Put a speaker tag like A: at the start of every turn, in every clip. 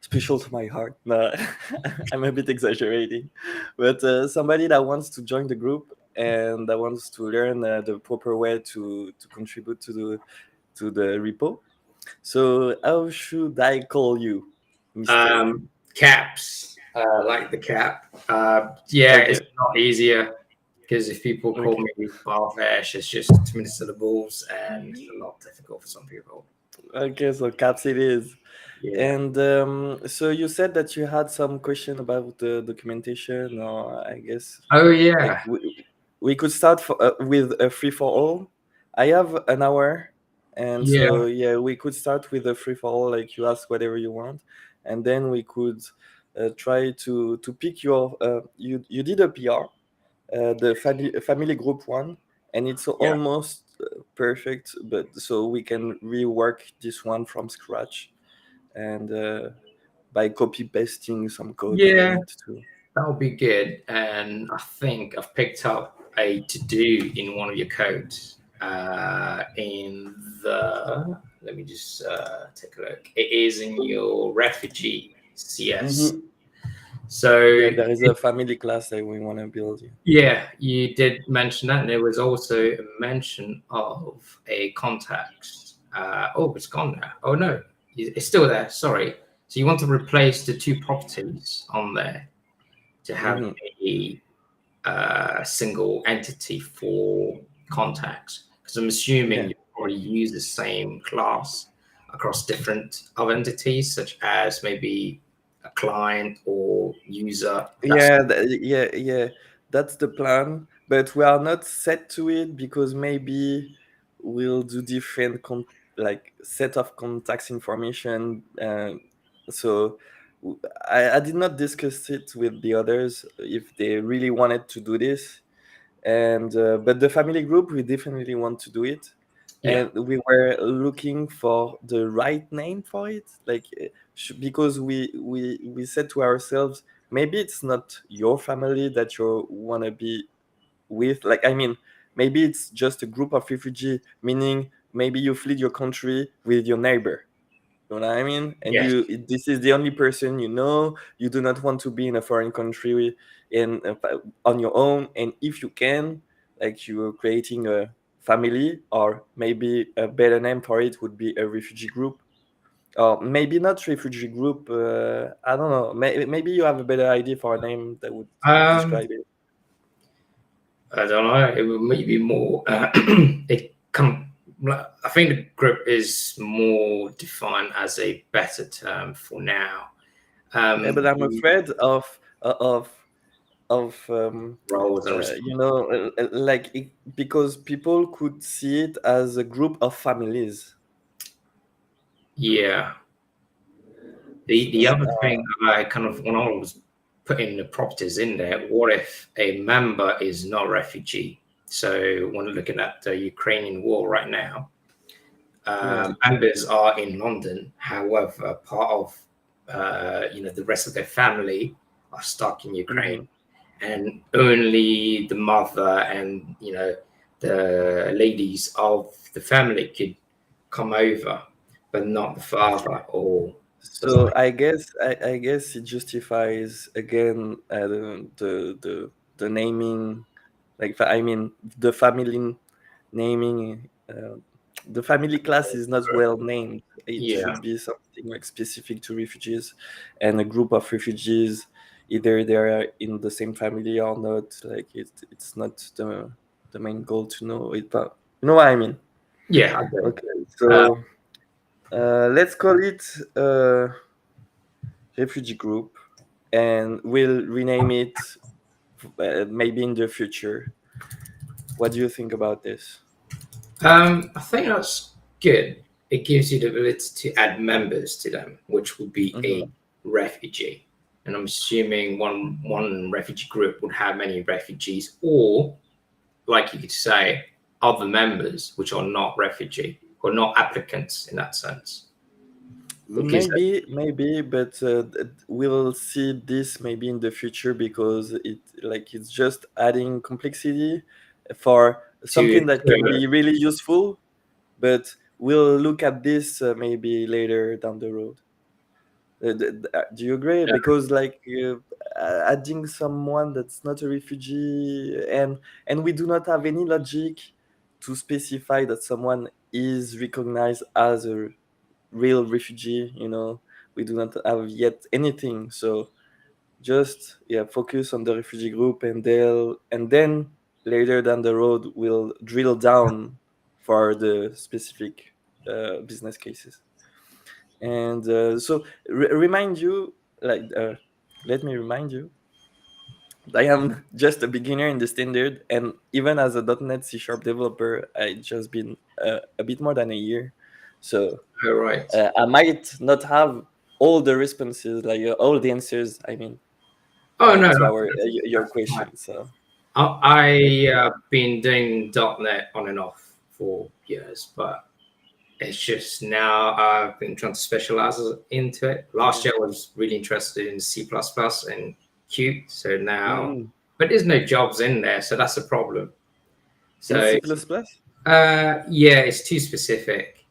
A: special to my heart. No, I'm a bit exaggerating, but somebody that wants to join the group and that wants to learn the proper way to contribute to the repo. So how should I call you, Mister?
B: Caps, like the cap. Yeah, it's
A: Okay,
B: not easier because if people call
A: okay,
B: me Barvesh, it's just too many syllables and it's a lot difficult for some people.
A: okay. So caps it is.
B: Yeah.
A: And so you said that you had some question about the documentation, or I guess
B: Oh
A: like
B: yeah.
A: we could start with a free for all. I have an hour, and
B: Yeah.
A: so yeah, we could start with a free for all. Like you ask whatever you want, and then we could try to pick your. You did a PR, the family group one, and it's
B: Yeah.
A: almost perfect. But so we can rework this one from scratch, and by copy pasting some code if we
B: Yeah.
A: need to.
B: That would be good. And I think I've picked up a to do in one of your codes. In the let me just take a look. It is in your refugee CS.
A: Hmm.
B: So
A: Yeah, there is a family class that we want to build. Yeah.
B: yeah, you did mention that, and there was also a mention of a context. Oh, it's gone now. Oh no, it's still there. Sorry. So you want to replace the two properties on there to have
A: Hmm.
B: a single entity for contacts? Because I'm assuming
A: Yeah.
B: you probably use the same class across different other entities, such as maybe a client or user. That's
A: Yeah, yeah. That's the plan, but we are not set to it because maybe we'll do different like set of contacts information. So I did not discuss it with the others if they really wanted to do this, and but the family group we definitely want to do it,
B: yeah,
A: and we were looking for the right name for it, like because we said to ourselves maybe it's not your family that you want to be with, like I mean maybe it's just a group of refugee, meaning maybe you fled your country with your neighbor, you know what I mean? And
B: yes,
A: this is the only person you know. You do not want to be in a foreign country in on your own. And if you can, like you're creating a family, or maybe a better name for it would be a refugee group, or maybe not refugee group. I don't know. Maybe you have a better idea for a name that would
B: um,
A: describe it.
B: I don't know. It would maybe more. It come. I think the group is more defined as a better term for now.
A: Yeah, but I'm
B: The
A: afraid of
B: roles and
A: like because people could see it as a group of families.
B: yeah. The
A: So,
B: other thing I kind of when I was putting the properties in there, what if a member is not a refugee? So when looking at the Ukrainian war right now,
A: yeah.
B: members are in London. However, part of the rest of their family are stuck in Ukraine,
A: Hmm.
B: and only the mother and the ladies of the family could come over, but not the father or doesn't
A: So I guess it justifies again the naming, like I mean the family naming. The family class is not well named. It
B: yeah.
A: should be something like specific to refugees, and a group of refugees, either they are in the same family or not. Like it's not the main goal to know it, but you know what I mean.
B: Yeah, I do.
A: Okay,
B: Uh,
A: so let's call it refugee group, and we'll rename it maybe in the future. What do you think about this?
B: I think that's good. It gives you the ability to add members to them, which would be a
A: Hmm.
B: refugee. And I'm assuming one refugee group would have many refugees, or like you could say, other members which are not refugee or not applicants in that sense. Because
A: Maybe, but we'll see this maybe in the future because it's just adding complexity for
B: to
A: something that can be really useful. But we'll look at this maybe later down the road. Do you agree?
B: Yeah.
A: Because like adding someone that's not a refugee, and we do not have any logic to specify that someone is recognized as a real refugee. We do not have yet anything. So just focus on the refugee group, and then later down the road we'll drill down for the specific business cases. And so remind you, like let me remind you, I am just a beginner in the standard, and even as a .NET C# developer, I just been a bit more than a year. So
B: All right.
A: I might not have all the responses, like all the answers, I mean,
B: Oh no,
A: to
B: no,
A: your
B: that's fine.
A: question. So let
B: I
A: me.
B: been doing .NET on and off for years, but it's just now I've been trying to specialize into it. Last
A: Okay.
B: year I was really interested in C++ and Qt, so now,
A: Mm.
B: but there's no jobs in there, so that's a problem.
A: In
B: So
A: C++? plus plus?
B: yeah, it's too specific,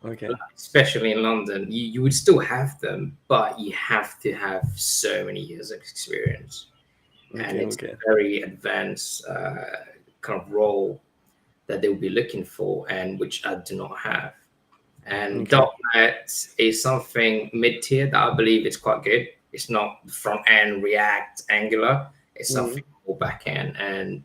A: Okay.
B: especially in London. You would still have them, but you have to have so many years of experience, and
A: Okay.
B: it's
A: Okay.
B: a very advanced kind of role that they will be looking for, and which I do not have. And
A: Okay.
B: .NET is something mid tier that I believe is quite good. It's not front end React Angular. It's something
A: Mm.
B: more back end, and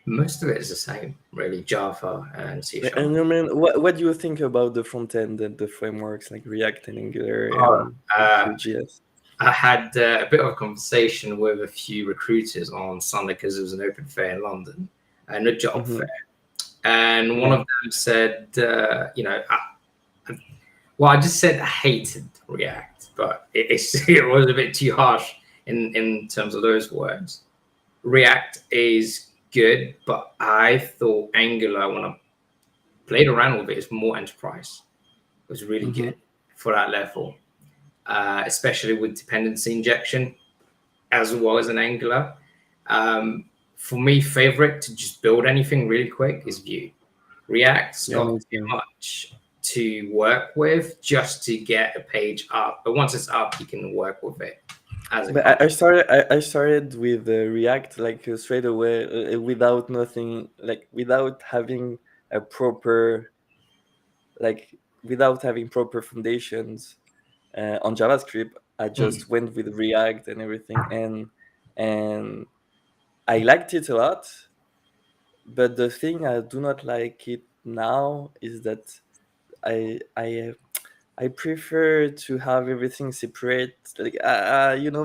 B: most of it is the same, really. Java and C Sharp.
A: And I mean, what do you think about the front end and the frameworks like React and Angular
B: Oh,
A: and
B: uh,
A: Vue.js?
B: I had a bit of a conversation with a few recruiters on Sunday because it was an open fair in London and a job fair.
A: Mm-hmm.
B: And one
A: Yeah.
B: of them said, well, I just said I hated React, but it was a bit too harsh in terms of those words. React is good, but I thought Angular, when I played around with it, is more enterprise. It was really
A: Mm-hmm.
B: good for that level, especially with dependency injection as well as an Angular. Um, for me, favorite to just build anything really quick is Vue. React's
A: Yeah,
B: got
A: me
B: too
A: too.
B: much to work with just to get a page up. But once it's up, you can work with it as it
A: But
B: comes.
A: I started with React like straight away, without nothing, like like without having proper foundations on JavaScript. I
B: Mm.
A: just went with React and everything, and I liked it a lot. But the thing I do not like it now is that I I I prefer to have everything separate, like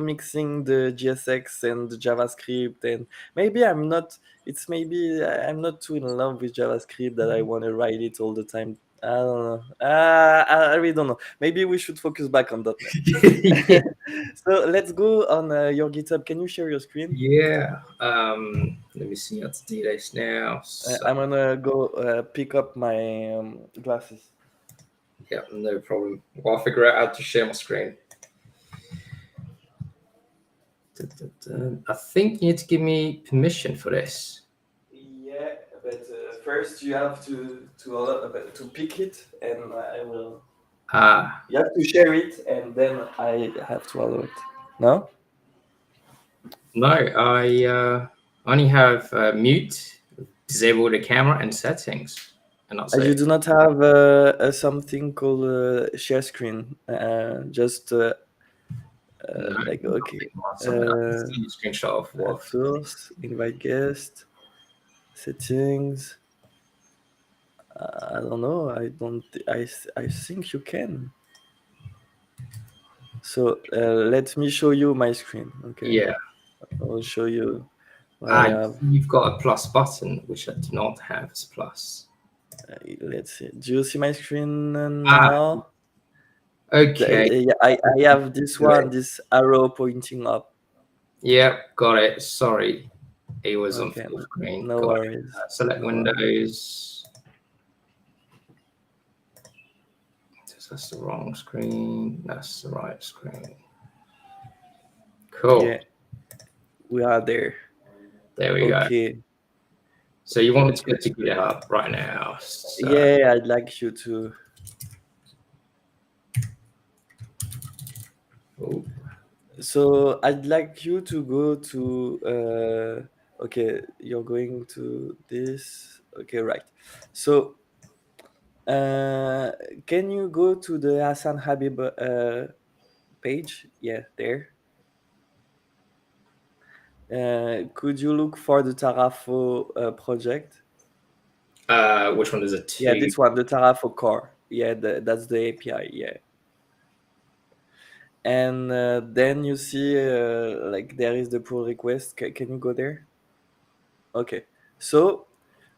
A: mixing the GSX and the JavaScript, and maybe I'm not. It's maybe I'm not too in love with JavaScript that I want to write it all the time. I don't know. I really don't know. Maybe we should focus back on
B: Yeah.
A: .NET. So let's go on your GitHub. Can you share your screen?
B: Yeah. Let me see how to do this now. So,
A: I'm gonna go pick up my glasses.
B: yeah, no problem. Well, I'll figure out how to share my screen. Dun, dun, dun. I think you need to give me permission for this.
A: Yeah, but first you have to pick it, and I will.
B: Ah,
A: You have to share it, and then I have to allow it. No,
B: no, I only have mute, disable the camera, and settings, and that's
A: you
B: it.
A: do not have something called share screen. Just
B: No,
A: like okay,
B: nothing whatsoever. I can
A: uh,
B: see a screenshot of
A: add
B: what.
A: source, invite guest, settings. I don't know. I don't. I think you can. So let me show you my screen. Okay,
B: Yeah.
A: I will show you what I have.
B: You've got a plus button, which I do not have as a plus.
A: Let's see. Do you see my screen
B: Ah,
A: now?
B: okay.
A: I have this
B: Do
A: one,
B: it.
A: this arrow pointing up.
B: Yeah, got it. Sorry, it was on
A: Okay,
B: full screen.
A: no
B: Got it.
A: worries.
B: Select
A: No worries.
B: Windows. That's the wrong screen. That's the right screen. Cool.
A: Yeah, we are there.
B: There we go.
A: Okay,
B: So you
A: okay,
B: want me to
A: okay.
B: go to GitHub right now? So
A: Yeah, I'd like you to.
B: Oh,
A: So I'd like you to go to okay, you're going to this. Okay, right. So uh can you go to the Hassan Habib page? Yeah, there. Could you look for the Tarafo project?
B: which one is a
A: Yeah,
B: two?
A: this one, the Tarafo core. Yeah, that's the API. Yeah, and then you see like there is the pull request. Can you go there? Okay, so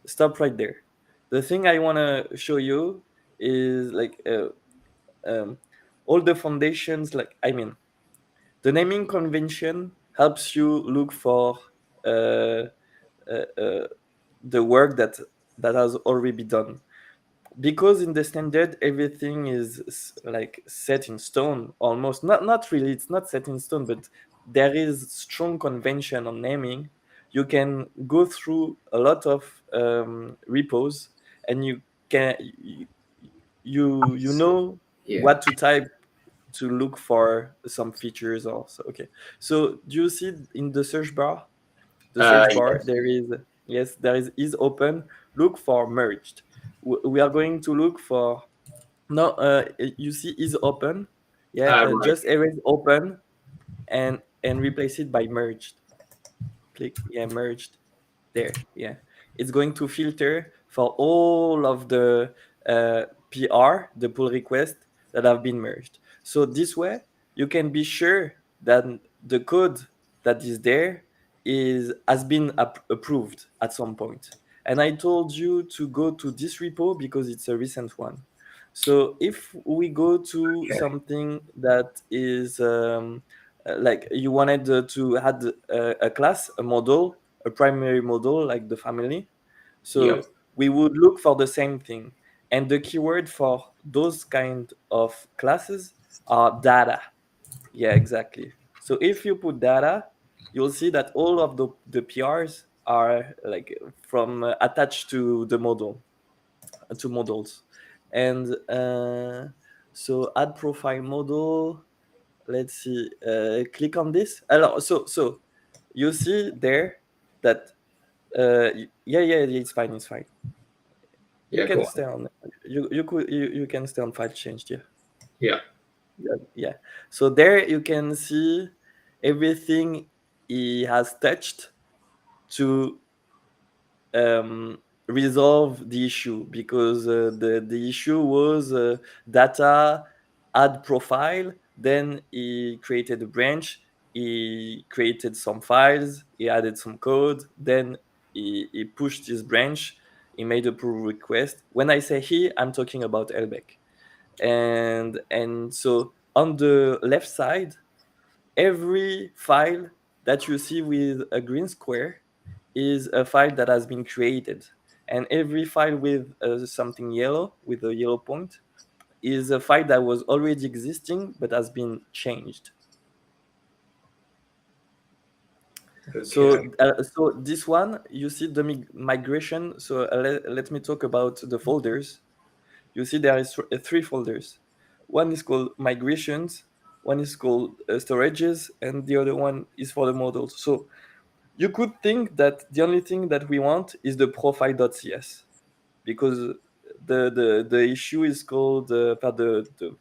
A: stop right there. The thing I want to show you is like um, all the foundations. Like I mean, the naming convention helps you look for uh, uh, the work that has already been done, because in the standard everything is like set in stone, almost. Not really, it's not set in stone, but there is strong convention on naming. You can go through a lot of repos, and you know
B: Yeah.
A: what to type to look for some features also. Okay, so do you see in the search bar,
B: Yes.
A: there is, yes, there is open. Look for merged. We are going to look for, no, you see is open. Yeah,
B: Right.
A: just erase open and replace it by merged. Click, yeah, merged. There, yeah, it's going to filter for all of the PR, the pull request that have been merged. So this way you can be sure that the code that is there is has been approved at some point. And I told you to go to this repo because it's a recent one. So if we go to
B: Okay.
A: something that is like you wanted to add a class, a model, a primary model like the family.
B: Yep.
A: So we would look for the same thing. And the keyword for those kind of classes are data. Yeah, exactly. So if you put data, you'll see that all of the PRs are like from attached to the model, to models. And so add profile model. Let's see. Click on this. So you see there that yeah, it's fine, it's fine. You
B: Yeah.
A: can
B: Go
A: stay
B: on.
A: on. You can stay on file changed. Yeah,
B: Yeah.
A: yeah. So there you can see everything he has touched to resolve the issue, because the issue was data add profile. Then he created a branch, he created some files, he added some code, then he pushed his branch, he made a pull request. When I say he, I'm talking about Elbeck. And so on the left side, every file that you see with a green square is a file that has been created, and every file with something yellow, with a yellow point, is a file that was already existing but has been changed.
B: Okay.
A: So this one, you see the migration. So let me talk about the folders. You see there is three folders. One is called migrations, one is called storages, and the other one is for the models. So you could think that the only thing that we want is the profile.cs, because the issue is called the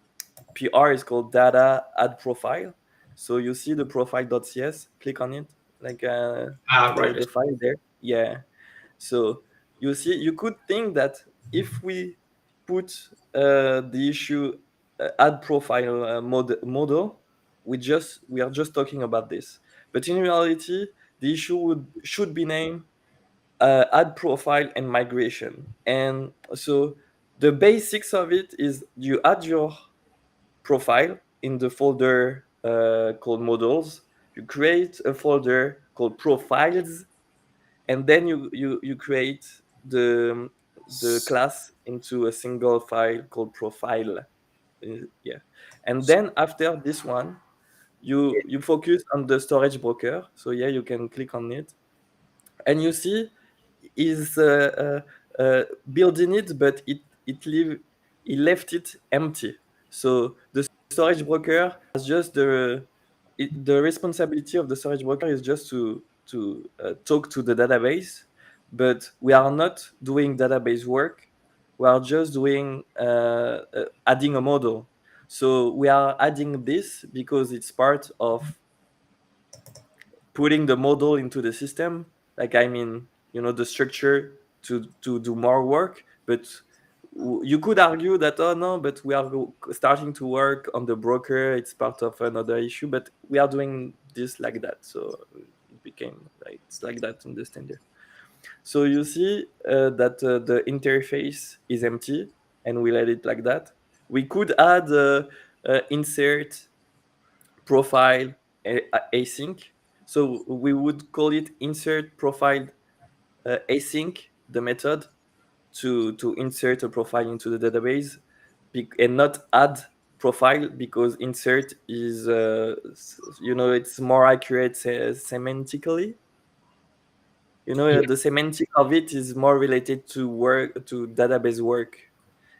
A: PR is called data add profile. So you see the profile.cs, click on it, like
B: Right.
A: the file there. Yeah. So you see, you could think that if we put the issue add profile model, we are just talking about this. But in reality, the issue should be named add profile and migration. And so the basics of it is you add your profile in the folder called models. You create a folder called profiles, and then you create the class into a single file called profile. Yeah, and then after this one, you focus on the storage broker. So yeah, you can click on it, and you see is building it, but it left it empty. So the storage broker has just the responsibility of the storage broker is just to talk to the database, but we are not doing database work. We are just doing adding a model. So we are adding this because it's part of putting the model into the system. Like, I mean, the structure to do more work. But you could argue that, oh no, but we are starting to work on the broker, it's part of another issue, but we are doing this like that. So it became like it's like that in the standard. So you see that the interface is empty, and we let it like that. We could add insert profile async. So we would call it insert profile async, the method to insert a profile into the database, and not add profile, because insert is it's more accurate semantically.
B: Yeah.
A: The semantic of it is more related to work, to database work,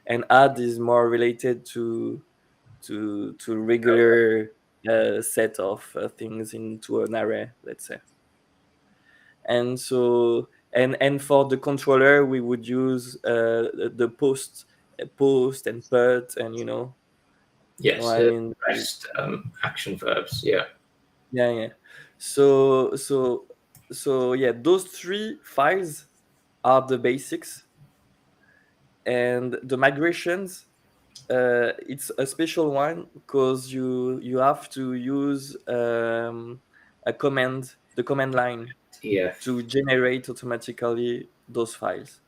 A: and add is more related to regular set of things into an array, let's say. And so, and for the controller, we would use the post and put, and
B: Yes,
A: what I
B: the
A: mean.
B: rest action verbs. Yeah.
A: Yeah, yeah. So yeah, those three files are the basics. And the migrations, it's a special one, because you have to use a command, the command line,
B: Yeah.
A: to generate automatically those files.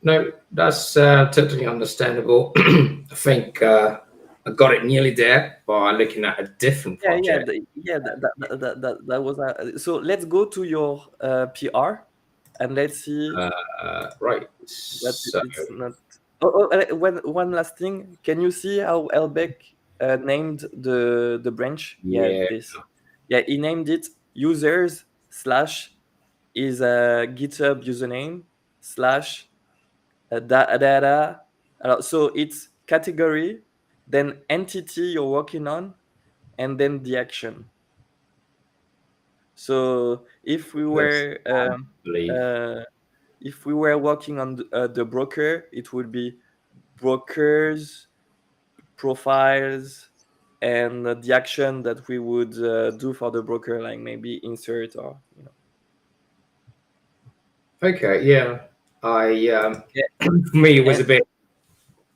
B: No, that's totally understandable. I think I got it nearly there by looking at a different
A: Yeah, yeah,
B: project.
A: that was so let's go to your PR, and let's see
B: Right.
A: that
B: So,
A: it's not. One last thing, can you see how Elbeck named the branch? Yeah,
B: yeah.
A: this. Yeah, he named it users slash is a GitHub username slash data. So it's category, then entity you're working on, and then the action. So
B: Yes, I believe.
A: if we were working on the broker, it would be brokers, profiles, and the action that we would do for the broker, like maybe insert, or
B: Okay, yeah. I
A: Yeah,
B: for me it was
A: and
B: a bit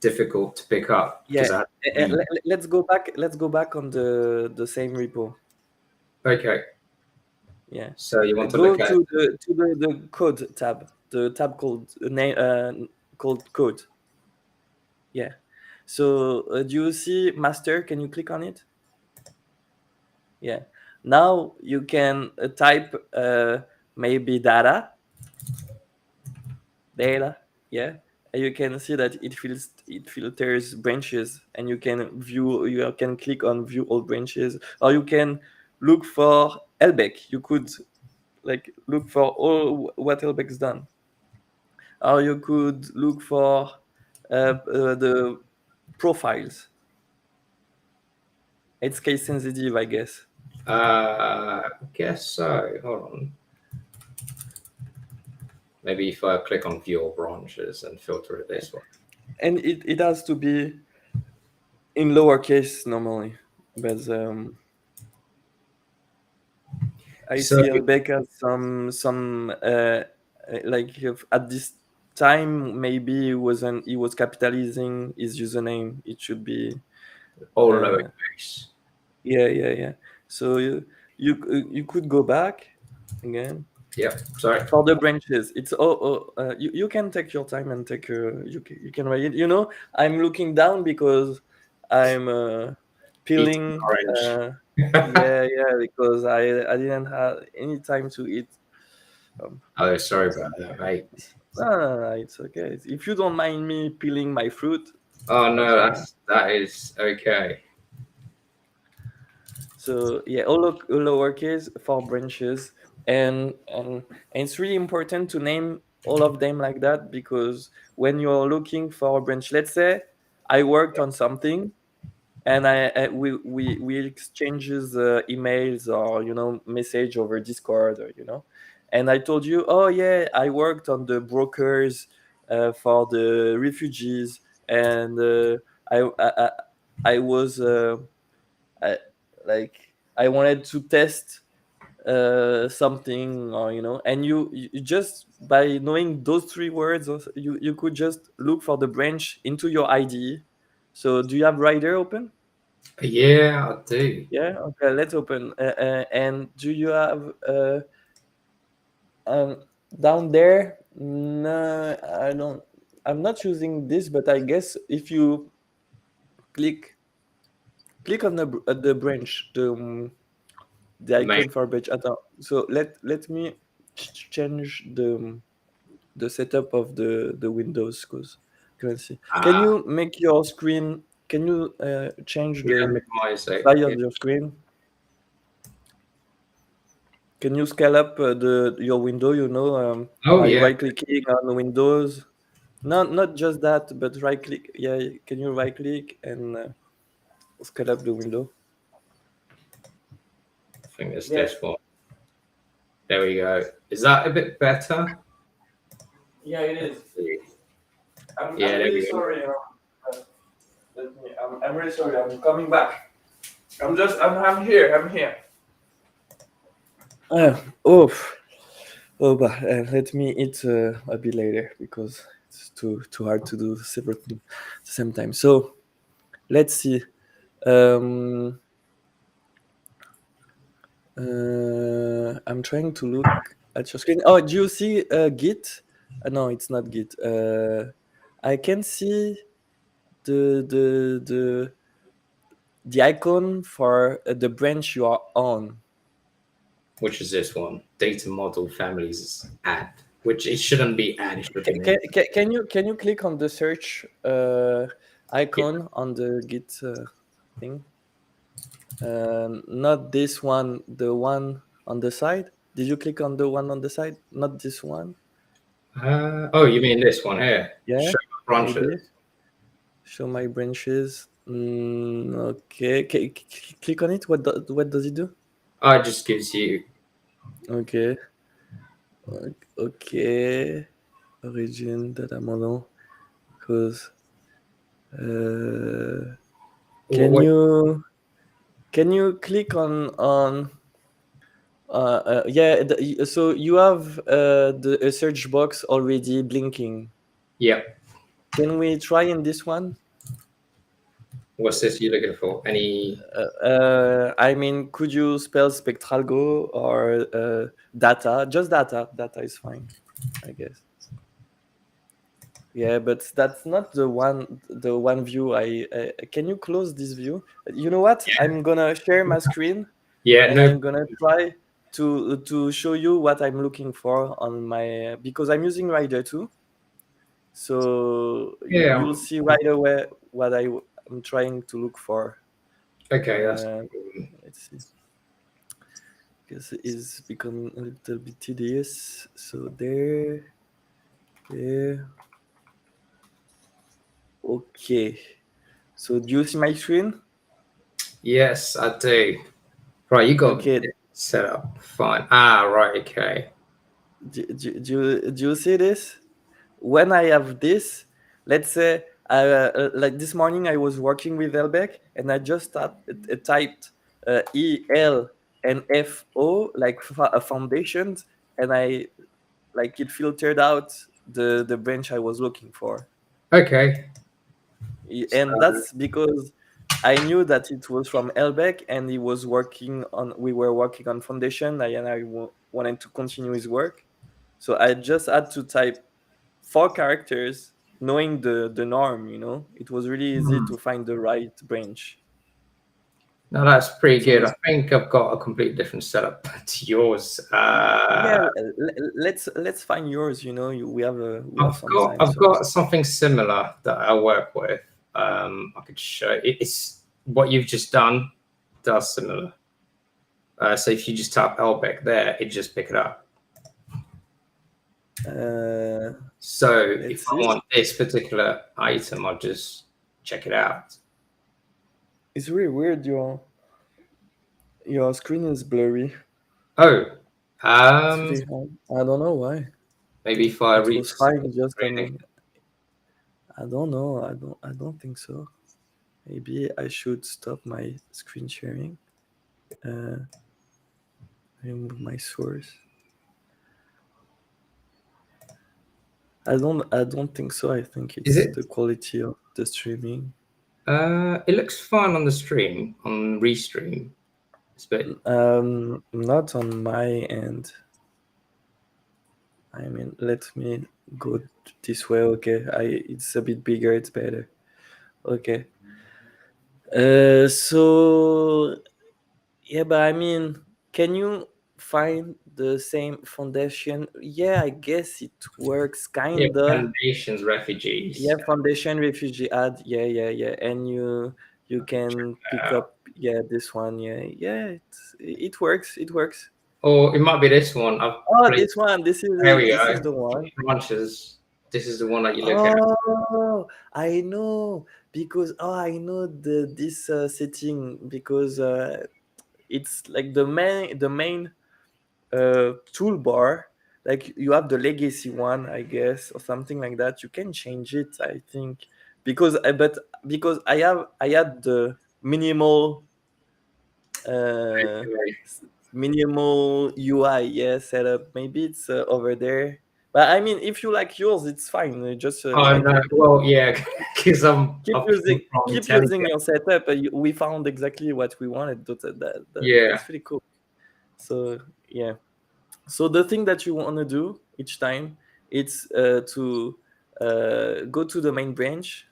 B: difficult to pick up
A: yeah.
B: because I had to read.
A: Let's go back. Let's go back on the same repo.
B: Okay,
A: Yeah,
B: so you want to
A: go
B: look at
A: to the code tab, the tab called name called code. Yeah. So do you see master? Can you click on it? Yeah. Now you can type maybe data. Yeah. And you can see that it filters branches, and you can click on view all branches, or you can look for Elbeck. You could like look for all what Elbeck's done, or you could look for the profiles. It's case sensitive, I guess.
B: I guess so. Hold on. Maybe if I click on view all branches and filter it this way.
A: And it has to be in lowercase normally, but I
B: So,
A: see Elbeck has some like at this time, maybe he was capitalizing his username. It should be
B: all
A: uh,
B: lowercase.
A: yeah, yeah, yeah. So you could go back again
B: Yep. Sorry.
A: for the branches. It's you can take your time and take you can write it. I'm looking down because I'm
B: Eat
A: peeling.
B: orange.
A: Yeah, yeah, because I didn't have any time to eat.
B: Oh, sorry
A: Yes.
B: about that, mate.
A: No, no, no, it's okay. If you don't mind me peeling my fruit,
B: Oh
A: that's
B: no,
A: fine.
B: that is okay.
A: So yeah, all lowercase for branches, and it's really important to name all of them like that, because when you're looking for a branch, let's say I worked on something, and we exchanges emails or message over Discord, or and I told you, oh yeah, I worked on the brokers for the refugees, and I I was I, like I wanted to test something, or and you just by knowing those three words, you could just look for the branch into your IDE. So do you have Rider open?
B: Yeah, I do.
A: Yeah, okay, let's open. And do you have um, down there? No, I don't. I'm not using this, but I guess if you click on the branch, the
B: The main.
A: icon for branch. So let me change the setup of the Windows, because can see. Can
B: Ah,
A: you make your screen? Can you change
B: yeah,
A: the
B: minimize it.
A: size
B: Yeah.
A: of your screen? Can you scale up the your window?
B: Oh
A: By
B: yeah,
A: right clicking on Windows. Not just that, but right click. Yeah, can you right click and scale up the window?
B: I think it's
A: Yeah,
B: this one. There we go. Is that a bit better?
A: yeah, it
B: Let's
A: is.
B: see.
A: I'm
B: Yeah, there
A: really
B: we go.
A: sorry. I'm really sorry. I'm coming back. I'm here. I'm here. Oh, but let me eat a bit later, because it's too hard to do several things at the same time. So let's see. Um, I'm trying to look at your screen. Oh, do you see Git? No, it's not Git. I can see the the icon for the branch you are on.
B: Which is this one? Data model families add. Which it shouldn't be add. It should be in.
A: Can you click on the search
B: Yeah.
A: icon on the Git thing? Not this one, the one on the side. Did you click on the one on the side? Not this one.
B: Oh, you mean this one here?
A: Yeah,
B: Show
A: maybe.
B: branches.
A: Show my branches. Okay. Click on it. What does it do?
B: Oh, it just gives you.
A: Okay. Okay. Origin data model. Because uh, can
B: What?
A: you click on yeah, so you have the a search box already blinking.
B: Yep.
A: Can we try in this one?
B: What's this you looking for? Any?
A: I mean, could you spell SpectralGo or data? Just data. Data is fine, I guess. Yeah, but that's not the one view. Can you close this view? You know what? I'm gonna share my screen,
B: Yeah.
A: and
B: No.
A: I'm gonna try to show you what I'm looking for on my, because I'm using Rider too. So
B: Yeah.
A: you'll see right away what I'm trying to look for.
B: Okay. That's.
A: Uh, let's see, because it is becoming a little bit tedious. So there. Okay. So do you see my screen?
B: Yes, I do. Right, you got
A: Okay.
B: it set up fine. Ah, right. Okay.
A: Do you see this? When I have this, let's say, like this morning, I was working with Elbeck, and I just typed EL and FO, like foundations, and I like it filtered out the branch I was looking for.
B: Okay. So,
A: And that's because I knew that it was from Elbeck, and he was working on. We were working on foundation, and wanted to continue his work, so I just had to type 4 characters, knowing the norm. It was really easy to find the right branch.
B: no, that's pretty
A: So
B: good. I think I've got a completely different setup to yours.
A: yeah, let's find yours. We have some time,
B: I've
A: so
B: got something similar that I work with. I could show it's what you've just done does similar. So if you just type Elbeck there, it just pick it up.
A: uh,
B: So if
A: let's
B: I
A: see.
B: want this particular item, I'll just check it out.
A: It's really weird. Your screen is blurry.
B: Oh,
A: It's really hard. I don't know why.
B: maybe if I
A: It was
B: reset
A: fine just a
B: the screen.
A: minute. I don't know. I don't think so. Maybe I should stop my screen sharing. Uh, remove my source. I don't think so. I think
B: Is
A: it's
B: it?
A: the quality of the streaming.
B: It looks fine on the stream, on restream. It's a bit.
A: Not on my end. I mean, let me go this way. Okay, it's a bit bigger. It's better. Okay. So yeah, but I mean, can you find the same foundation? Yeah, I guess it works
B: Yeah,
A: kinda.
B: foundations,
A: Yeah,
B: refugees.
A: foundation refugee ad. Yeah, yeah, yeah. And you can pick
B: Uh,
A: up, yeah, this one. Yeah, yeah. It works. It works.
B: or it might be this one. I've
A: Oh,
B: put it.
A: this one.
B: There we
A: This
B: go.
A: is the one.
B: Branches. This is the one that you look at.
A: Oh, I know because I know this setting because it's like the main toolbar. Like you have the legacy one, I guess, or something like that. You can change it, I think, but because I had the uh, minimal UI, yeah, setup. Maybe it's over there. But I mean, if you like yours, it's fine. Just
B: Oh
A: like
B: no, well, yeah, because
A: keep
B: I've come
A: using
B: from
A: keep
B: intelligent.
A: using your setup. We found exactly what we wanted.
B: Yeah.
A: That's really cool. So yeah. So the thing that you want to do each time, it's to go to the main branch.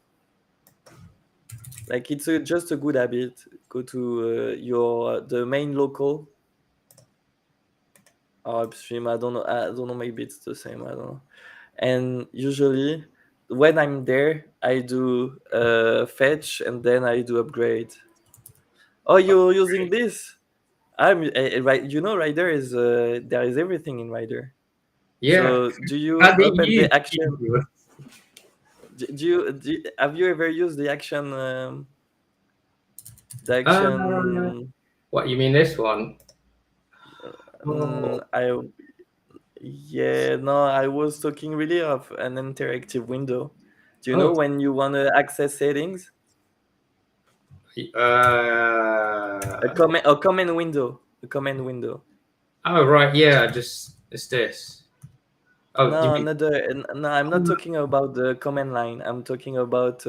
A: Like it's just a good habit. Go to your the main local or upstream. I don't know. I don't know. Maybe it's the same. I don't know. And usually, when I'm there, I do fetch and then I do upgrade. Oh, you're using this? I'm right. You know, Rider is there is everything in Rider.
B: Yeah.
A: So do you
B: How do
A: open
B: you
A: the action?
B: use?
A: Have you ever used the
B: Uh,
A: action?
B: what you mean this one? Oh,
A: I Yeah, no, I was talking really of an interactive window. Do you know
B: oh,
A: when you want to access settings?
B: uh,
A: A command window.
B: oh, right, yeah, just it's this. Oh, do you
A: No,
B: mean
A: no, I'm not talking about the command line. I'm talking about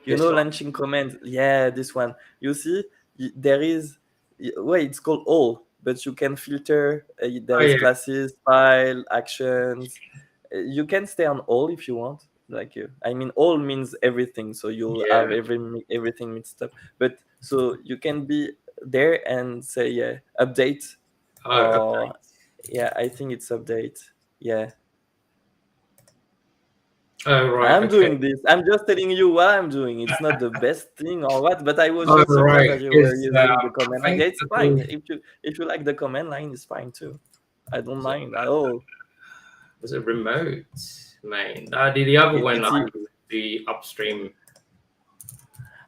B: this one?
A: launching command. Yeah, this one. You see, there is wait, it's called all, but you can filter. There
B: Oh,
A: is
B: yeah,
A: classes, file, actions. You can stay on all if you want. Like I mean, all means everything, so you'll have
B: yeah.
A: everything mixed up. But so you can be there and say yeah, update
B: Oh,
A: or yeah, I think it's update. Yeah.
B: oh, right,
A: I'm
B: okay.
A: doing this. I'm just telling you what I'm doing. It's not the best thing or what, but I was
B: Oh,
A: just surprised
B: right,
A: that you were
B: is
A: using the
B: I
A: command line.
B: think
A: Yeah, it's
B: I
A: fine.
B: believe
A: If you like the command line, it's fine too. I don't mind at all.
B: was it remote main? The other
A: It,
B: one I
A: it's
B: use the upstream.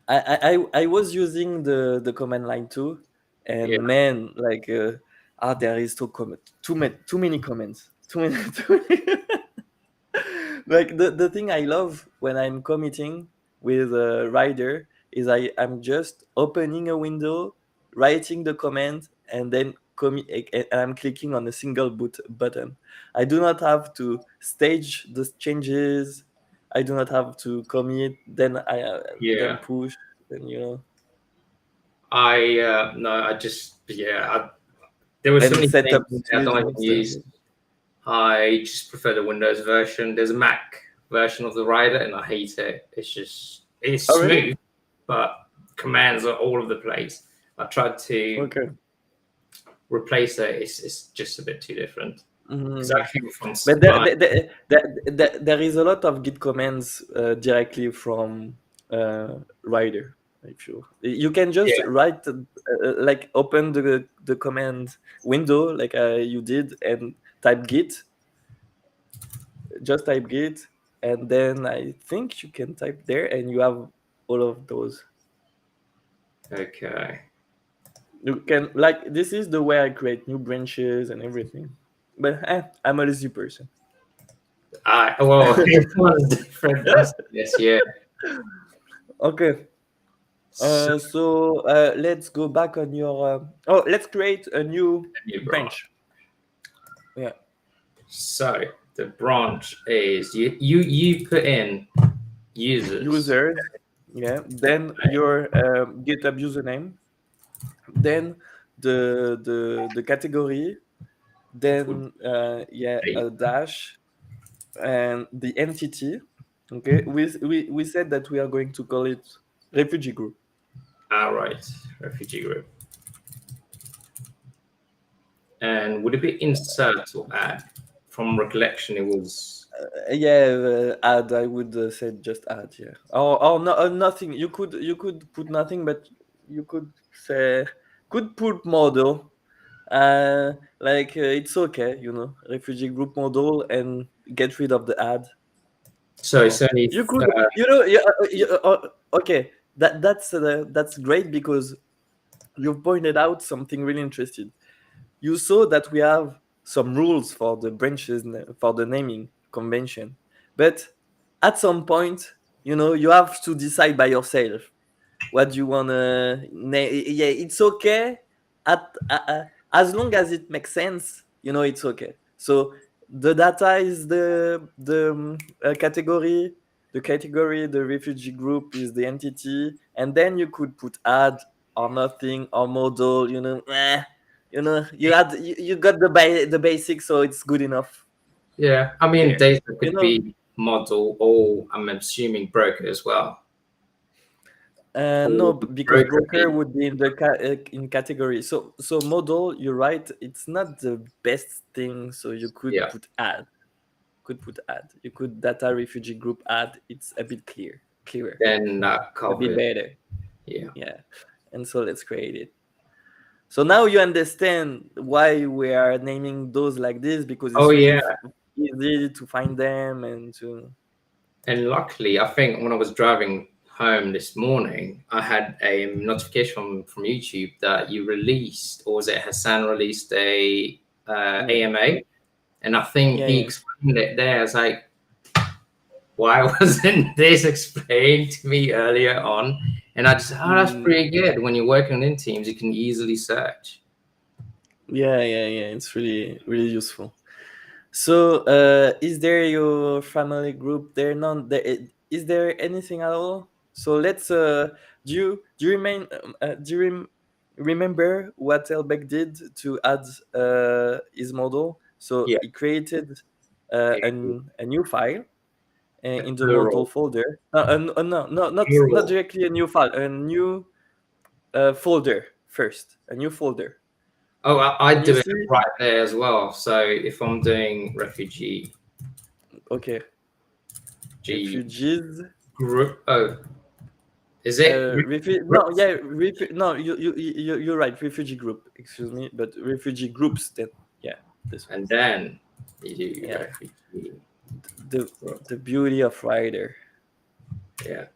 A: I was using the command line too,
B: Yeah,
A: and man, like there is too many comments, too many, too many. Like the thing I love when I'm committing with a rider is I'm just opening a window, writing the command, and then and I'm clicking on a single button. I do not have to stage the changes. I do not have to commit. Then
B: yeah.
A: push. Then
B: I no, I just yeah. There were so
A: then
B: many
A: set
B: things
A: up
B: in there I don't
A: tweezing
B: even
A: stuff.
B: use. I just prefer the Windows version. There's a Mac version of the Rider, and I hate it. It's
A: Oh really?
B: smooth, but commands are all over the place. I tried to
A: Okay.
B: replace it. It's just a bit too different because I
A: Mhm.
B: came from
A: But
B: Sublime.
A: there is a lot of Git commands directly from Rider. If you can just
B: Yeah,
A: write like open the command window like you did and type Git, just type Git, and then I think you can type there and you have all of those.
B: Okay.
A: You can like this is the way I create new branches and everything. But I'm a lazy person.
B: Well, each one's different. That's yes, yeah.
A: Okay.
B: So
A: Let's go back on your. Oh, let's create a new
B: new branch.
A: branch. Yeah,
B: So the branch is you put in users.
A: users. Yeah, then your GitHub username, then the category,
B: Would
A: then yeah
B: be
A: a dash and the entity. Okay, we said that we are going to call it refugee group.
B: all right. Refugee group. And would it be insert or add? From recollection, it was.
A: Yeah, add. I would say just add. Yeah, or no, nothing. You could put nothing, but you could put model. It's okay, refugee group model and get rid of the ad.
B: So it's
A: So
B: only
A: you could, okay. That's great because you've pointed out something really interesting. You saw that we have some rules for the branches for the naming convention, but at some point, you have to decide by yourself what you wanna name. Yeah, it's okay as long as it makes sense. It's okay. So the data is the category. The category, the refugee group is the entity, and then you could put add or nothing or model. You got the basics, so it's good enough
B: yeah. I mean,
A: there.
B: data
A: You
B: could
A: know,
B: be model or I'm assuming broker as well.
A: No,
B: Or
A: because
B: broker
A: broker
B: be
A: would be in the in category. So model, you're right. It's not the best thing. So you could
B: yeah.
A: put add. Could put add. You could data refugee group add. It's a bit clearer,
B: Then that
A: a bit
B: covered.
A: better.
B: Yeah.
A: Yeah. And so let's create it. So now you understand why we are naming those like this because
B: Oh
A: it's really
B: yeah.
A: easy to find them and to.
B: And luckily, I think when I was driving home this morning, I had a notification from YouTube that you released, or was it Hassan released a
A: Yeah.
B: AMA? And I think
A: Yeah.
B: he
A: Yeah.
B: explained it there. I was like, why wasn't this explained to me earlier on? And I just, oh, that's
A: Mm,
B: pretty good. When you're working in teams, you can easily search.
A: yeah. Yeah. Yeah. It's really really useful. So, is there your family group there? None. Is there anything at all? So let's. Do you remember what Elbeck did to add his model? So
B: Yeah,
A: he created
B: a
A: a new file in the model
B: plural,
A: folder. No, no, not
B: plural.
A: directly a new file. A new folder first. A new folder.
B: Oh, I
A: Can you
B: do it
A: see?
B: right there as well. So if I'm doing refugee
A: Okay,
B: G
A: refugees.
B: group, oh, is it
A: No,
B: groups?
A: yeah, no, you're right. Refugee group, excuse me, but refugee groups. Then, yeah, this one.
B: And then you do
A: Yeah,
B: refugee
A: the
B: group.
A: the beauty of Rider.
B: Yeah,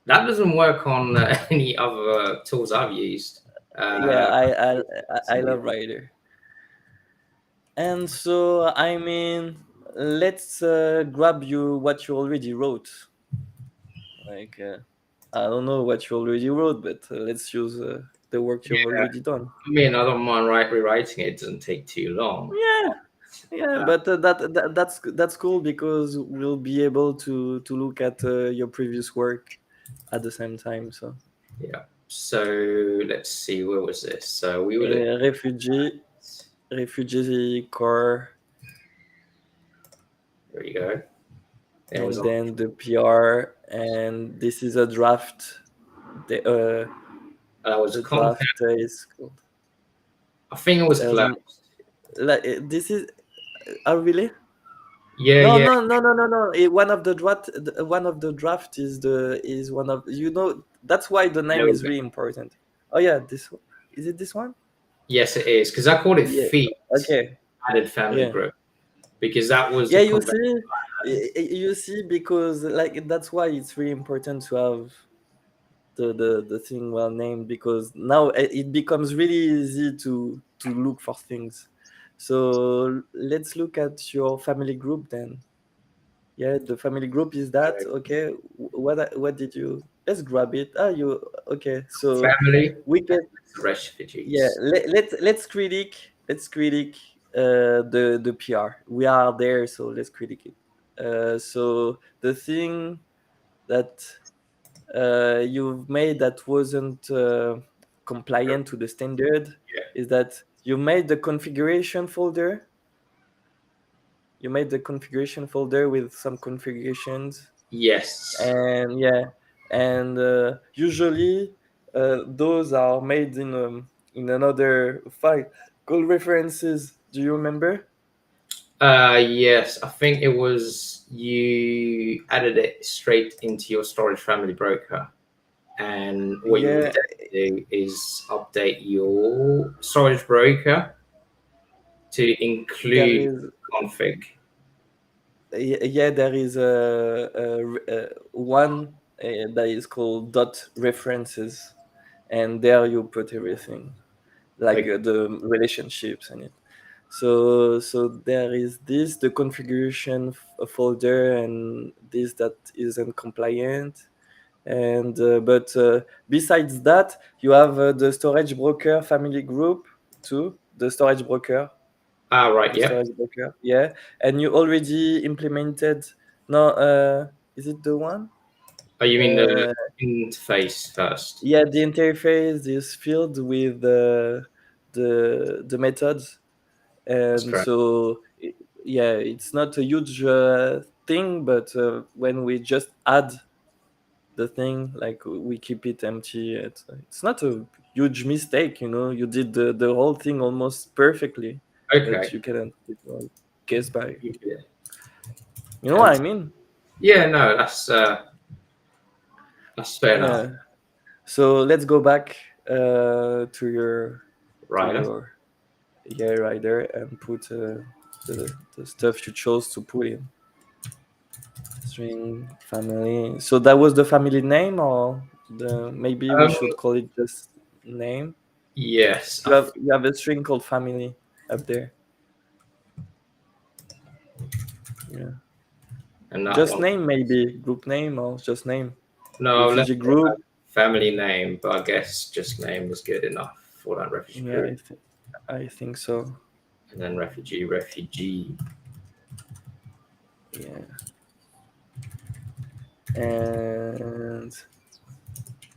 B: that doesn't work on any other tools I've used.
A: Yeah,
B: Uh,
A: I love Rider. And so, I mean, let's grab you what you already wrote. Like, I don't know what you already wrote, but let's use the work you've
B: yeah,
A: already done.
B: I mean, I don't mind rewriting it. It doesn't take too long.
A: Yeah, yeah,
B: Uh,
A: but that's cool because we'll be able to look at your previous work at the same time. So
B: yeah. So let's see, where was this? So we were looking.
A: refugee core,
B: There you go. It was
A: and
B: on.
A: then the PR, and this is a draft. The
B: That was
A: the
B: content.
A: draft is called.
B: I think it was closed.
A: Um, this is. Oh, really?
B: Yeah,
A: No,
B: yeah,
A: no, no, no, no, no. One of the draft is one of that's why the
B: yeah.
A: name is really important. Oh yeah, is it this one?
B: Yes, it is because I called it
A: Yeah.
B: feet
A: Okay.
B: added family
A: Yeah.
B: group because that was
A: Yeah,
B: the
A: you
B: convention
A: see,
B: I had.
A: you see, because like that's why it's really important to have. the thing well named, because now it becomes really easy to look for things. So let's look at your family group then. Yeah, the family group is that okay? What did you? Let's grab it. Ah, you okay? So
B: Family
A: we can,
B: and
A: yeah.
B: refugees.
A: Let's critic the PR. We are there, so let's critique it. So the thing that you've made that wasn't compliant to the standard
B: Yeah.
A: is that you made the configuration folder. You made the configuration folder with some configurations,
B: Yes.
A: and yeah, and usually those are made in another file called references. Do you remember?
B: Yes, I think it was you added it straight into your storage family broker. And what you would
A: Yeah,
B: then do is update your storage broker to
A: there
B: include
A: is.
B: config.
A: Yeah, there is a one that is called dot references, and there you put everything, like
B: Like,
A: the relationships and it. So there is this, the configuration folder, and this that isn't compliant. And but besides that, you have the storage broker family group too, the storage broker,
B: right,
A: the
B: yeah.
A: storage broker, yeah. And you already implemented, no, is it the one?
B: Oh, you mean the
A: uh
B: interface first?
A: yeah, the interface is filled with the methods.
B: That's
A: And
B: correct.
A: so yeah, it's not a huge thing, but when we just add the thing, like we keep it empty, it's not a huge mistake, you did the whole thing almost perfectly, but
B: Okay.
A: you cannot guess by,
B: You did.
A: you know what I
B: And
A: mean.
B: yeah, no, that's fair enough.
A: Yeah, so let's go back to
B: Right.
A: your yeah rider, and put the stuff you chose to put in. String family. So that was the family name, or the maybe we
B: Um,
A: should call it just name.
B: yes,
A: You have a string called family up there. Yeah.
B: and that
A: Just
B: one.
A: name, maybe group name, or just name.
B: No, let's
A: Refugee group.
B: family name, but I guess just name was good enough for that refugee
A: Yeah,
B: group.
A: I think so.
B: And then refugee.
A: Yeah.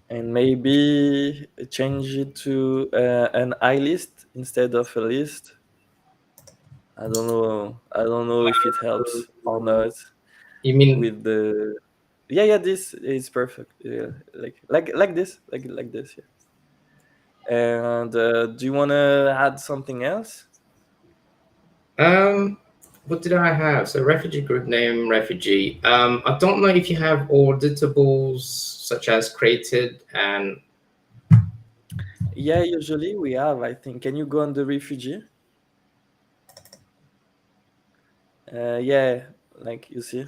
A: And maybe change it to an I list instead of a list. I don't know if it helps or not
B: You mean
A: with the. Yeah, this is perfect. Yeah, like this, like this. Yeah. And do you want to add something else?
B: um what did I have? So refugee group name refugee. I don't know if you have auditables such as created and
A: Yeah, usually we have, I think. Can you go on the refugee? Yeah, like you see.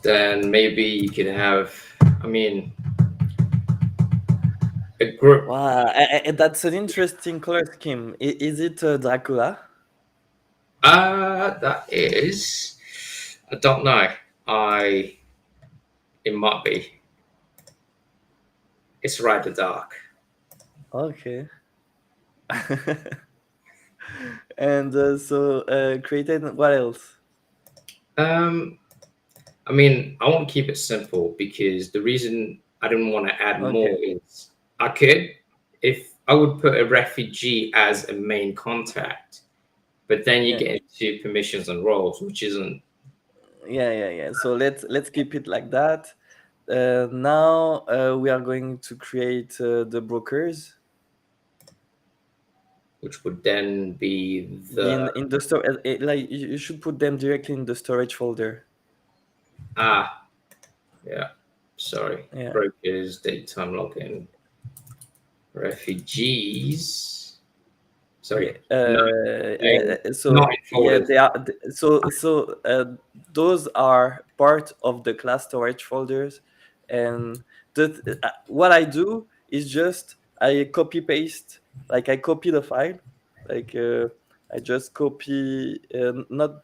B: then maybe you could have I mean a group.
A: Wow, that's an interesting color scheme. Is it Dracula?
B: That is I don't know. I it might be. It's rather dark.
A: Okay. And so created what else?
B: Um I mean, I want to keep it simple because the reason I didn't want to add more
A: Okay.
B: is I could, if I would put a refugee as a main contact, but then you
A: Yeah.
B: get into permissions and roles, which isn't,
A: Yeah. So let's keep it like that. Now we are going to create the brokers
B: which would then be the,
A: in the store. Like you should put them directly in the storage folder.
B: ah, yeah, sorry,
A: Yeah.
B: brokers, daytime login, refugees.
A: Yeah.
B: Sorry, not in
A: Yeah,
B: folders.
A: they are. Those are part of the class storage folders, and what I do is just I copy paste. Like I copy the file. Like I just copy. Not.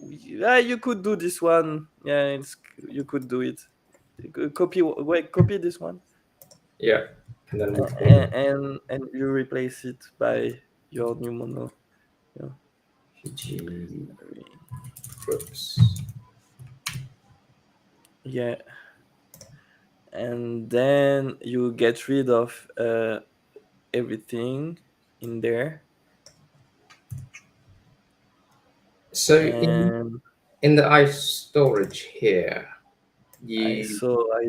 A: Yeah, you could do this one. Yeah, you could do it. Copy. Wait, copy this one,
B: Yeah, and then
A: and you replace it by your new mono. Yeah.
B: refugee groups.
A: Yeah, and then you get rid of everything in there,
B: So
A: and
B: in the ice storage here, you
A: I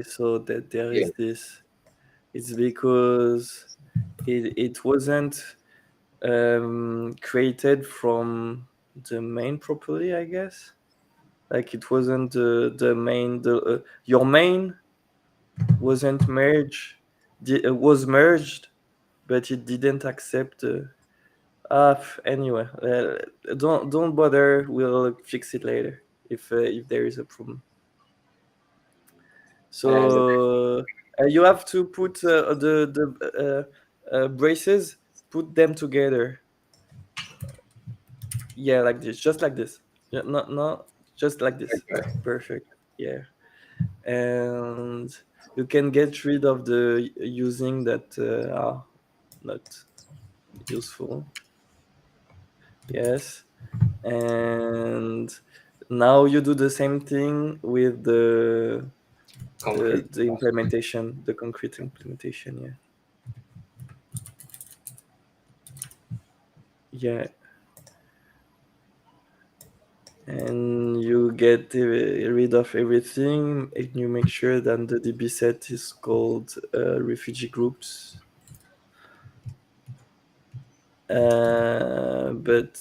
A: saw that there
B: yeah.
A: is this. It's because it wasn't created from the main properly, I guess. Like it wasn't the main. Your main wasn't merged. Was merged, but it didn't accept. Anyway, don't bother. We'll fix it later if there is a problem.
B: And
A: So you have to put the braces. Put them together. Yeah, like this, just like this. Yeah, not just like this.
B: okay.
A: Perfect. Yeah, and you can get rid of the using that are not useful. Yes, and now you do the same thing with
B: Concrete.
A: the implementation, the concrete implementation. Yeah, yeah, and you get rid of everything, and you make sure that the DB set is called refugee groups. But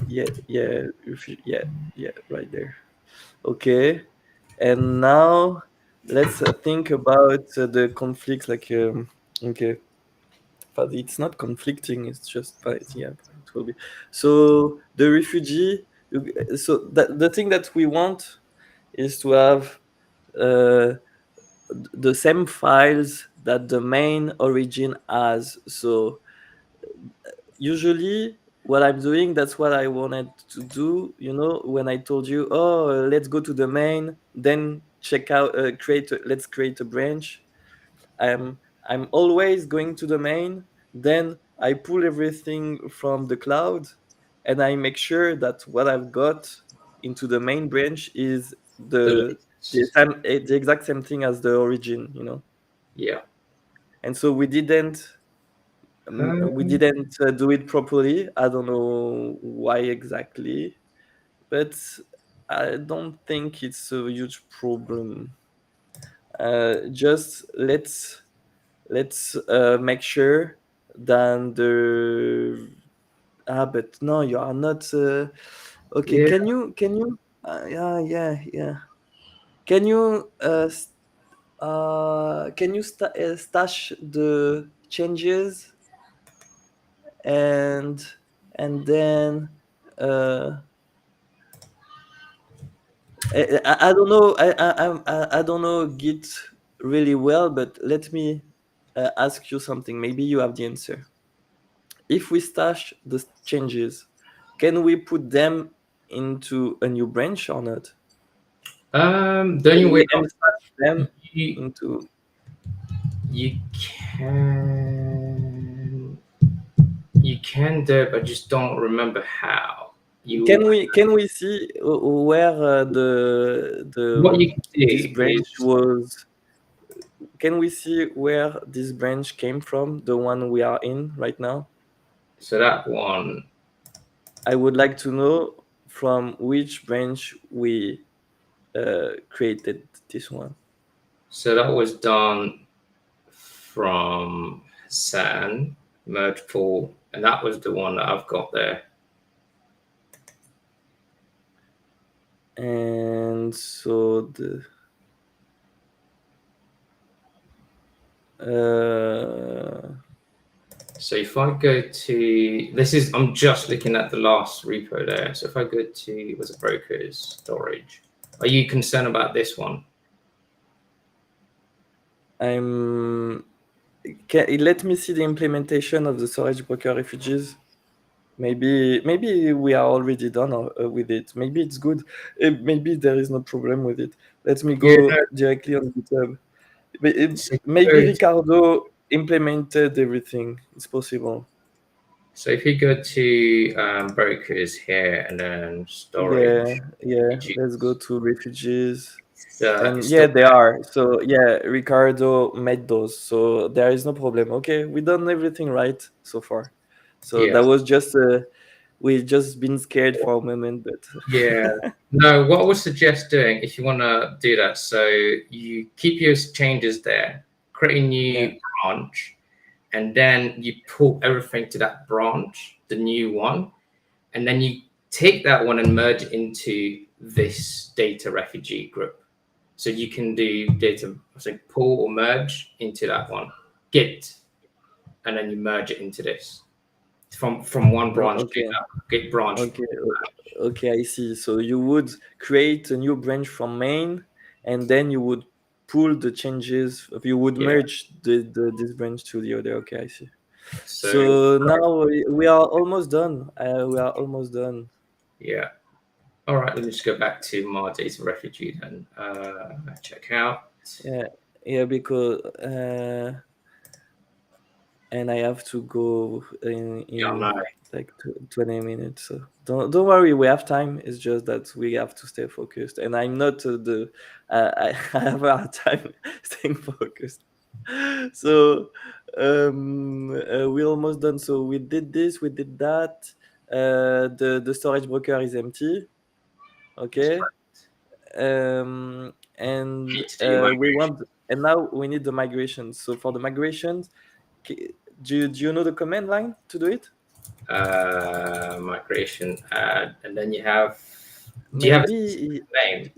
A: yeah, yeah, yeah, right there. Okay, and now let's think about the conflicts. Like, okay, but it's not conflicting. It's just, but yeah, it will be. So the refugee. So the thing that we want is to have uh, the same files that the main origin has. So usually what I'm doing, that's what I wanted to do, when I told you, oh, let's go to the main, then check out, let's create a branch. I'm always going to the main, then I pull everything from the cloud, and I make sure that what I've got into the main branch is
B: The
A: the exact same thing as the origin.
B: yeah.
A: And so we
B: Um,
A: didn't do it properly. I don't know why exactly, but I don't think it's a huge problem. Just let's make sure that but no, you are not. Okay,
B: yeah.
A: can you? Yeah, yeah, yeah. Can you stash the changes, and then uh I don't know. I don't know Git really well, but let me ask you something. Maybe you have the answer. If we stash the changes, can we put them into a new branch or not?
B: The only
A: Can
B: way
A: we stash them
B: you
A: into?
B: you can you can do it, but just don't remember how. You
A: Can we see where
B: what you can
A: this
B: do
A: branch
B: is
A: was? Can we see where this branch came from? The one we are in right now.
B: so that one.
A: I would like to know from which branch we created this one.
B: So that was done from Saturn merge pool, and that was the one that I've got there.
A: And so uh,
B: So if I go to this is I'm just looking at the last repo there. So if I go to was it brokers storage, are you concerned about this one?
A: I'm. Let me see the implementation of the storage broker refugees. Maybe we are already done with it. Maybe it's good. Maybe there is no problem with it. Let me
B: Yeah,
A: go
B: no.
A: directly on GitHub.
B: So,
A: Maybe Ricardo implemented everything. It's possible.
B: so if you go to brokers here and then
A: Yeah,
B: storage,
A: yeah. Let's go
B: refugees,
A: to refugees.
B: it's
A: And
B: still
A: yeah, they are. So yeah, Ricardo made those. So there is no problem. Okay, we done everything right so far. So
B: yeah.
A: that was just we just been scared for a moment,
B: Yeah.
A: but
B: No, what I would suggest doing if you want to do that, so you keep your changes there, create a
A: yeah.
B: new branch, and then you pull everything to that branch, the new one, and then you take that one and merge it into this data refugee group. So you can do data, so pull or merge into that one, git, and then you merge it into this from one branch to
A: Okay,
B: that git branch.
A: okay, okay. I see. So you would create a new branch from main, and then you would pull the changes. You would
B: Yeah.
A: merge this branch to the other. Okay, I see.
B: So
A: So now we are almost done. We are almost done.
B: yeah. All right, let me just go back to my data refugee then. Check out.
A: Yeah, yeah, because and I have to go
B: Yeah, I
A: in
B: know.
A: like 20 minutes. So don't worry, we have time. It's just that we have to stay focused, and I'm not I have a hard time staying focused. So we almost done. So we did this, we did that. The storage broker is empty.
B: That's
A: Okay,
B: correct.
A: and
B: Need to do your
A: we
B: migration.
A: want, and now we need the migrations. So for the migrations, do you know the command line to do it?
B: Migration add, and then you have. Do you have a specific
A: Maybe
B: name?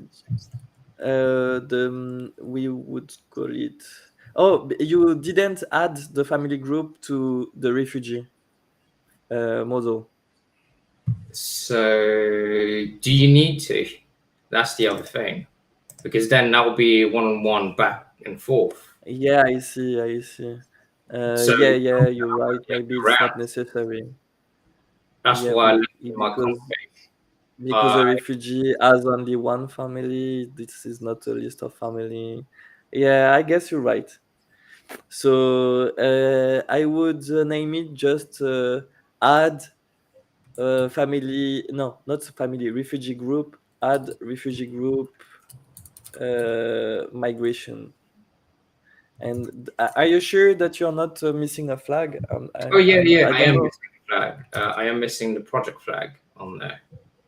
A: we would call it. Oh, you didn't add the family group to the refugee model.
B: So, do you need to? That's the other thing, because then that will be one-on-one back and forth.
A: Yeah, I see. I see.
B: So
A: Yeah, yeah, you're right.
B: the other
A: Maybe
B: way
A: it's not
B: around.
A: necessary.
B: That's
A: Yeah,
B: why I looked in my
A: because
B: config.
A: a
B: Uh,
A: refugee has only one family. This is not a list of family. Yeah, I guess you're right. So I would name it just add family. No, not family. Refugee group. Add refugee group migration. And are you sure that you're not missing a flag?
B: oh yeah, yeah,
A: I
B: I
A: don't
B: am
A: know.
B: missing the flag. I am missing the project flag on there.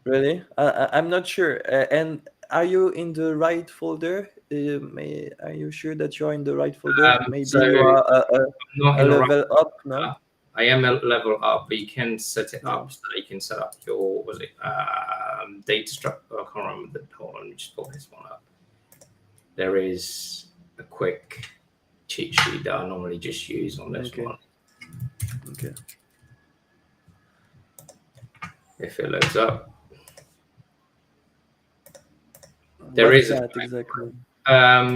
A: Really? I'm not sure. And are you in the right folder? Are you sure that you're in the right folder? Maybe
B: So
A: you
B: I'm
A: are
B: not
A: a
B: in the right.
A: level up, no?
B: I am a level up, but you can set it
A: Yeah.
B: up so that you can set up your was it data structure. I can't remember the hold on, let me just pull this one up. There is a quick cheat sheet that I normally just use on this
A: Okay.
B: one.
A: Okay.
B: If it loads up, there
A: What's
B: is a
A: that exactly?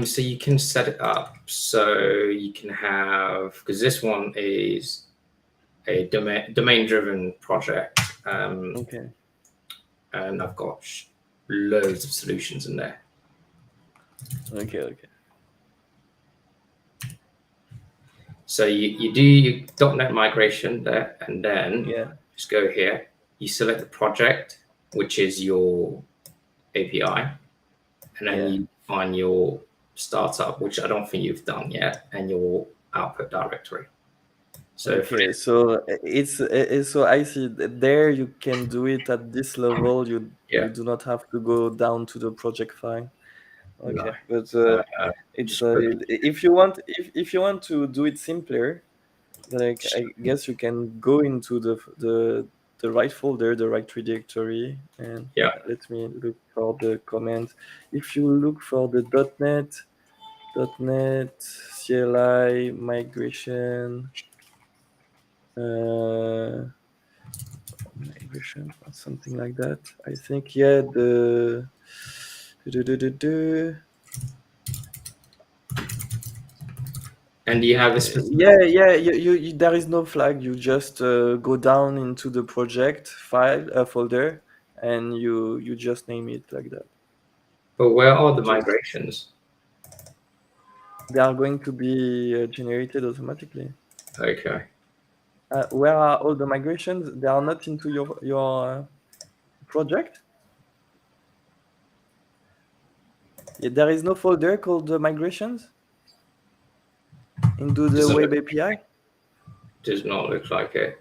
B: so you can set it up so you can have because this one is a domain driven project,
A: Okay.
B: and I've got loads of solutions in there.
A: Okay. Okay.
B: So you do your .NET migration there, and then
A: Yeah.
B: just go here. You select the project, which is your API, and then
A: Yeah.
B: you find your startup, which I don't think you've done yet, and your output directory. So for
A: Okay. So so I see that there you can do it at this level. You
B: yeah,
A: do not have to go down to the project file.
B: no,
A: Okay. But it's
B: just quickly.
A: if you want to do it simpler, like I guess you can go into the right folder, the right trajectory, and
B: Yeah,
A: let me look for the command. If you look for the .NET CLI migration, uh, migration or something like that. I think, yeah, the
B: And you have a specific.
A: yeah, there is no flag. You just go down into the project file folder, and you just name it like that.
B: But where are the
A: Just
B: migrations?
A: they are going to be generated automatically.
B: Okay.
A: Where are all the migrations? They are not into your project. Yeah, there is no folder called migrations into the
B: Doesn't
A: web
B: look,
A: API.
B: does not look like it.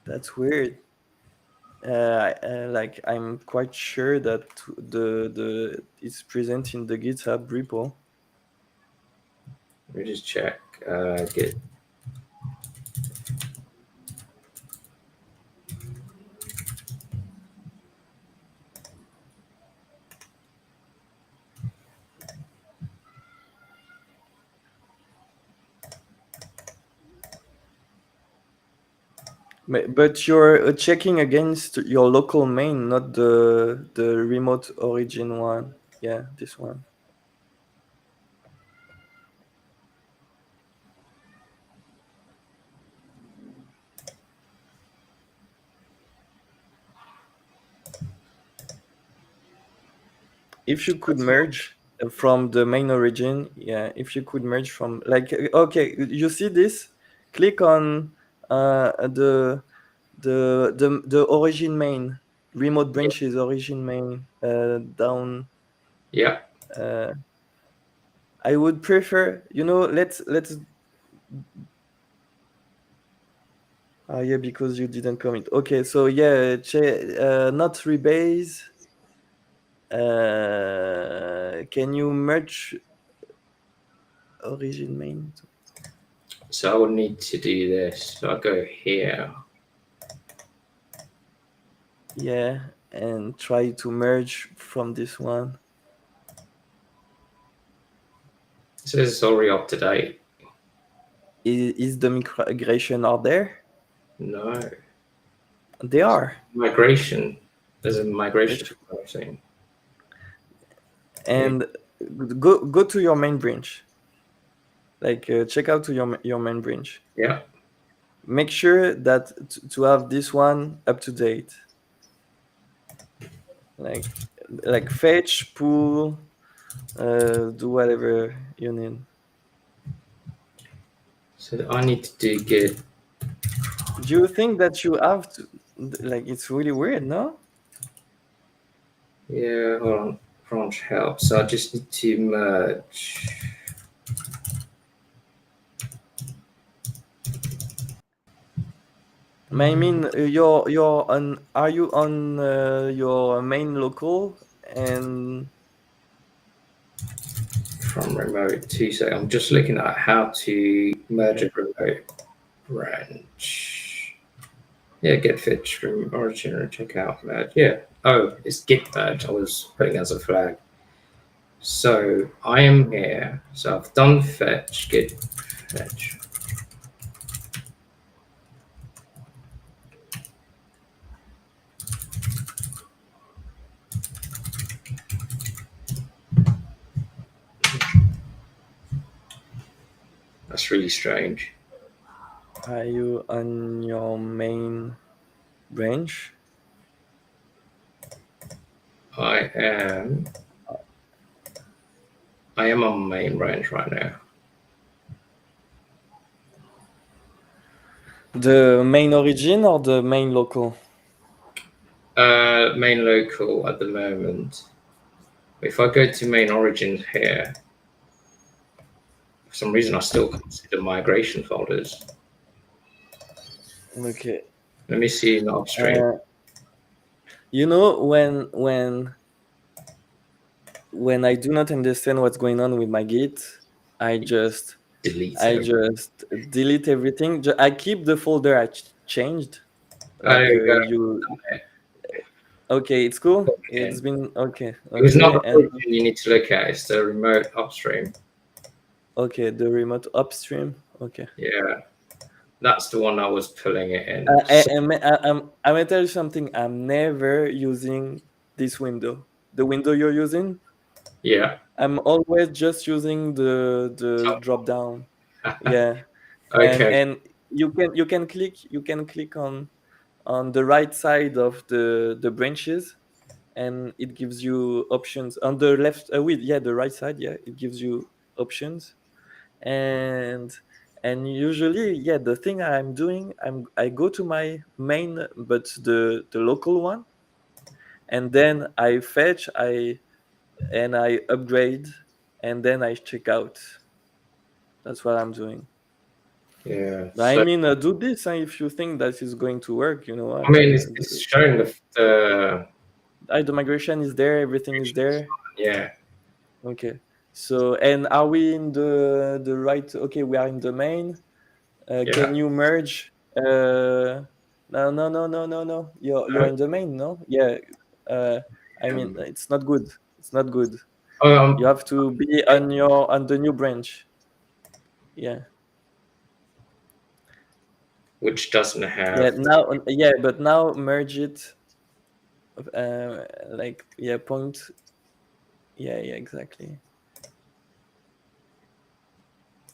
A: That's weird. Like I'm quite sure that the it's present in the GitHub repo.
B: Let me just check. Git.
A: But you're checking against your local main, not the remote origin one. Yeah, this one. If you could
B: That's not.
A: merge from the main origin, yeah, if you could merge from, like, okay, you see this? Click on the origin main, remote branches origin main, down.
B: Yeah.
A: uh, I would prefer, let's yeah, because you didn't commit. Okay, so yeah, not rebase. Can you merge origin main?
B: So I would need to do this. So I go here.
A: Yeah, and try to merge from this one.
B: It says it's already up to date.
A: Is the migration are there?
B: No.
A: They are.
B: Migration. There's a migration
A: Let's
B: thing.
A: and go to your main branch. Like check out to your main branch.
B: Yeah.
A: Make sure that to have this one up to date. Like fetch, pull, do whatever you need.
B: So I need to do git.
A: Do you think that you have to, like, it's really weird, no?
B: Yeah, hold on. Branch help. So I just need to merge.
A: I mean, you're on. Are you on your main local and
B: From remote to say I'm just looking at how to merge
A: okay?
B: a remote branch. Yeah, get fetch from origin and check out merge. Yeah. Oh, it's git merge. I was putting as a flag. So I am here. So I've done fetch, git fetch. That's really strange.
A: Are you on your main branch?
B: I am I am on main branch right now.
A: The main origin or the main local?
B: Main local at the moment. If I go to main origin here, for some reason I still can't see the migration folders.
A: Okay.
B: Let me see in the upstream.
A: Uh, when I do not understand what's going on with my Git, I just
B: Delete
A: I
B: it.
A: just delete everything. I keep the folder I changed.
B: Oh, there
A: Like
B: we go.
A: you Okay, it's cool. It's
B: Again.
A: been okay,
B: It was not
A: okay,
B: the
A: and
B: origin you need to look at, it's the remote upstream.
A: okay, the remote upstream. Okay.
B: Yeah. That's the one I was pulling it in.
A: I'm gonna tell you something. I'm never using this window. The window you're using,
B: Yeah.
A: I'm always just using the drop down. Yeah,
B: Okay.
A: and you can click on the right side of the branches, and it gives you options on the left. With yeah, the right side. Yeah, it gives you options, and usually yeah, the thing I'm doing, I go to my main, but the local one, and then I fetch, I upgrade, and then I check out. That's what I'm doing.
B: Yeah.
A: I
B: So
A: mean, do this, and if you think that is going to work, you know
B: I
A: what?
B: mean, it's showing
A: The migration is there, everything is there.
B: yeah,
A: Okay. So, and are we in the right? Okay, we are in the main.
B: yeah.
A: Can you merge? No, no, no, no, no, no. You're
B: No?
A: in the main, no? Yeah. Uh, I mean,
B: Um,
A: it's not good. It's not good. You
B: um,
A: have to be on the new branch. Yeah.
B: which doesn't
A: Yeah.
B: have.
A: Now, yeah, but now merge it. Like yeah, point. Yeah, yeah, exactly.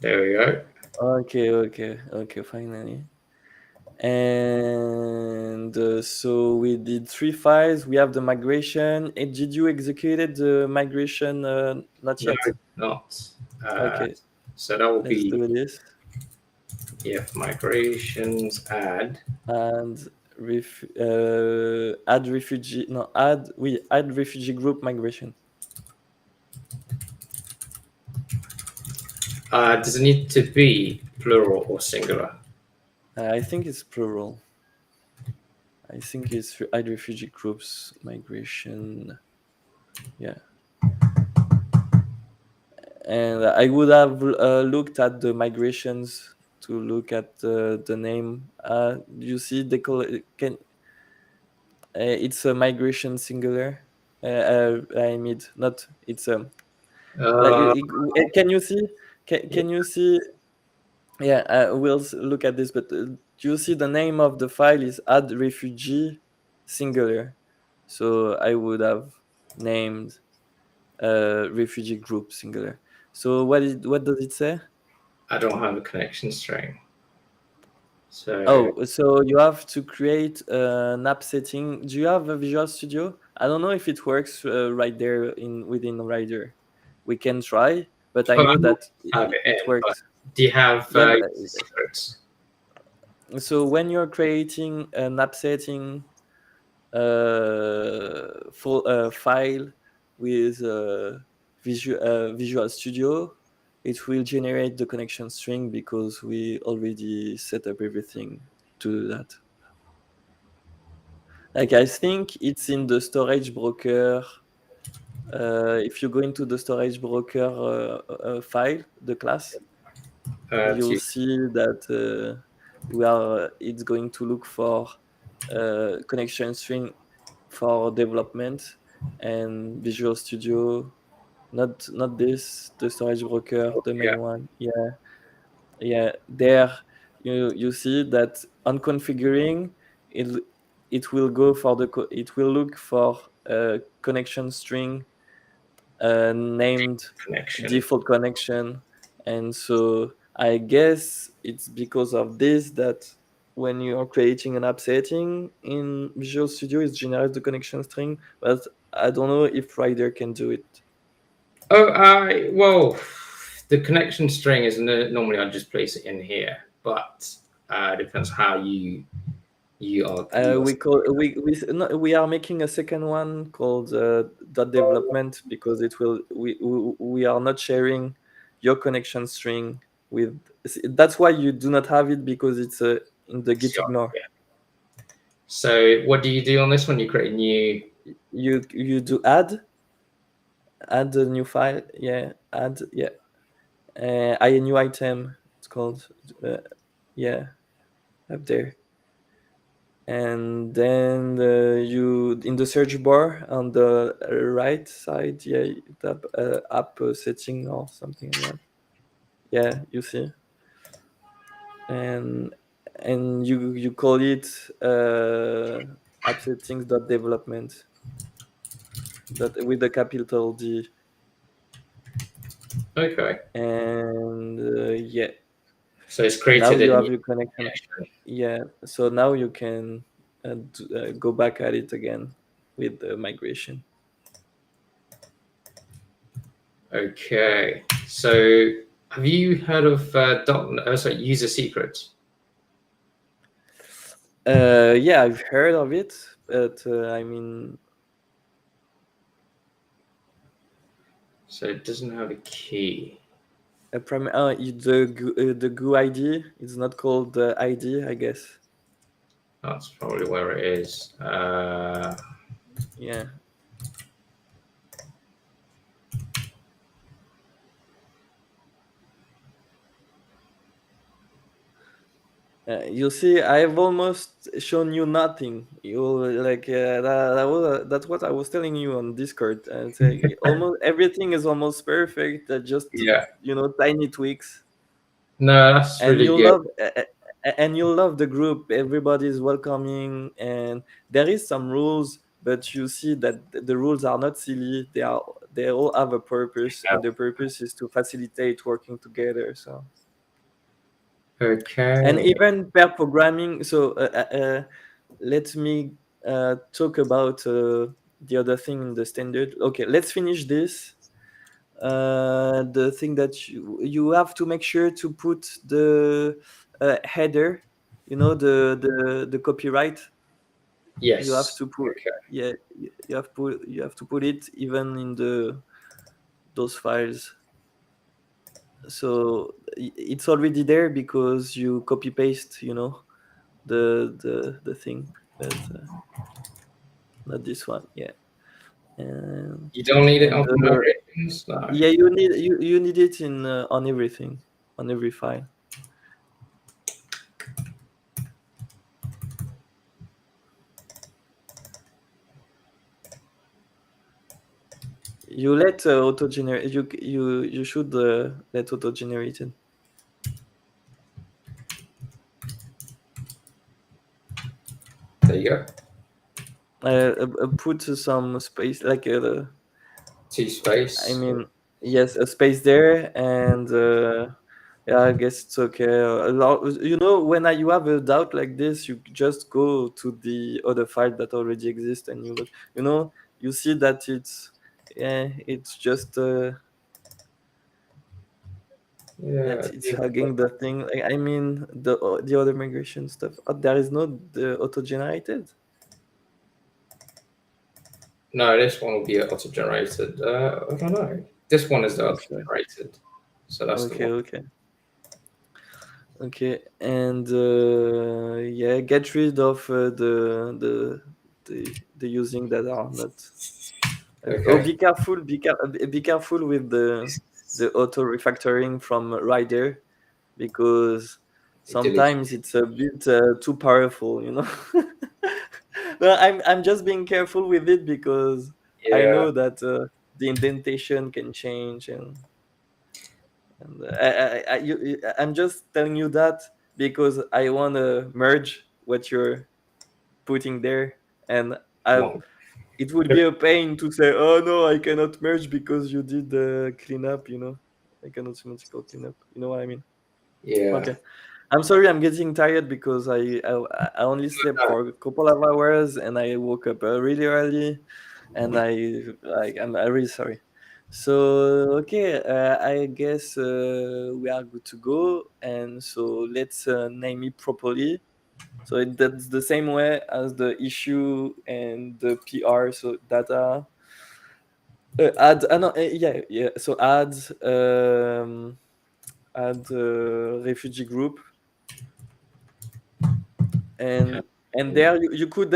B: There we go.
A: Okay, okay, okay. Finally. And so we did three files. We have the migration. Did you executed the migration? Not
B: No,
A: yet.
B: not. Uh,
A: Okay,
B: so that will
A: let's
B: be
A: do this.
B: if migrations add.
A: And add refugee. No, add we add refugee group migration.
B: Does it need to be plural or singular?
A: I think it's plural. I think it's add refugee groups migration. Yeah, and I would have looked at the migrations to look at the name. You see, can it's a migration singular. I mean, not it's like
B: Uh,
A: can you see? Can you see? Yeah, we'll look at this, but do you see the name of the file is add refugee singular? So I would have named refugee group singular. So what does it say?
B: I don't have a connection string. So
A: Oh, so you have to create an app setting. Do you have a Visual Studio? I don't know if it works right there in within Rider. We can try, but I
B: well,
A: know
B: I will
A: that
B: have it
A: it
B: in, but
A: works.
B: do you have
A: Yeah.
B: secrets?
A: So when you're creating an app setting full file with Visual Studio, it will generate the connection string because we already set up everything to do that. Like I think it's in the storage broker. If you go into the storage broker file, the class,
B: Do
A: you'll
B: you,
A: see that we are. It's going to look for connection string for development and Visual Studio. Not this, the storage broker, the
B: yeah.
A: main one. Yeah, yeah. There, you see that on configuring it, it will go for it will look for a connection string named
B: Connection.
A: default connection, and so I guess it's because of this that when you are creating an app setting in Visual Studio, it generates the connection string, but I don't know if Rider can do it.
B: Oh, well, the connection string is normally I just place it in here, but it depends how you are.
A: We call we no, we are making a second one called dot development because it will we are not sharing your connection string with. That's why you do not have it because it's in the git
B: Sure,
A: ignore.
B: yeah. So what do you do on this one? You create a new.
A: You do add a new file, yeah, add, yeah, a new item, it's called, uh, yeah, up there, and then you in the search bar on the right side, yeah, you tap app setting or something like that, yeah, you see, and and you call it app settings dot development dot with the capital D.
B: Okay.
A: And yeah,
B: So it's
A: now
B: created
A: you
B: a
A: have
B: new
A: your connection.
B: connection.
A: Yeah, so now you can go back at it again with the migration.
B: Okay. So have you heard of sorry, user secrets?
A: Yeah, I've heard of it, but I mean,
B: So it doesn't have a key.
A: the GU ID is not called the ID, I guess.
B: That's probably where it is.
A: Yeah. You see, I've almost shown you nothing. You like that's what I was telling you on Discord. And say almost everything is almost perfect. Just
B: yeah.
A: tiny tweaks,
B: No, that's
A: and
B: really
A: you'll
B: good.
A: love and you'll love the group. Everybody is welcoming, and there is some rules, but you see that the rules are not silly. They all have a purpose,
B: Yeah.
A: and the purpose is to facilitate working together. So. And
B: Okay.
A: even pair programming. So let me talk about the other thing in the standard. Okay, let's finish this. The thing that you have to make sure to put the header, the copyright. You have
B: Yes.
A: to put,
B: Okay.
A: yeah, you have to put it even in those files. So it's already there because you copy paste, the thing, but not this one. Yeah, and
B: You don't need it
A: and
B: on migrations? No.
A: yeah, you need it in on everything, on every file. You let auto generate. You should let auto generate it.
B: There you go.
A: Put some space, like
B: T
A: I
B: space.
A: mean, yes, a space there, and yeah, I guess it's okay. When you have a doubt like this, you just go to the other file that already exists, and you look. You see that it's just that
B: Yeah.
A: it's hugging the thing. Like, I mean, the other migration stuff. There is no the auto generated.
B: No, this one will be auto generated. I don't know. This one is the auto
A: Okay,
B: generated. So that's the
A: okay,
B: one.
A: okay. Okay, and yeah, get rid of the using that are not. Oh,
B: Okay.
A: be careful with the auto refactoring from Rider, because
B: It deletes.
A: sometimes it's a bit too powerful. Well, I'm just being careful with it because I
B: Yeah.
A: know that the indentation can change, and I'm just telling you that because I want to merge what you're putting there, and I
B: One.
A: it would be a pain to say, oh no, I cannot merge because you did the cleanup. I cannot semantical cleanup. You know what I mean?
B: Yeah.
A: Okay. I'm sorry, I'm getting tired because I only slept
B: No,
A: for a couple of hours and I woke up really early, and I'm really sorry. So okay, I guess we are good to go, and so let's name it properly. So that's the same way as the issue and the PR. So data add no, yeah, yeah. So add refugee group, and there you could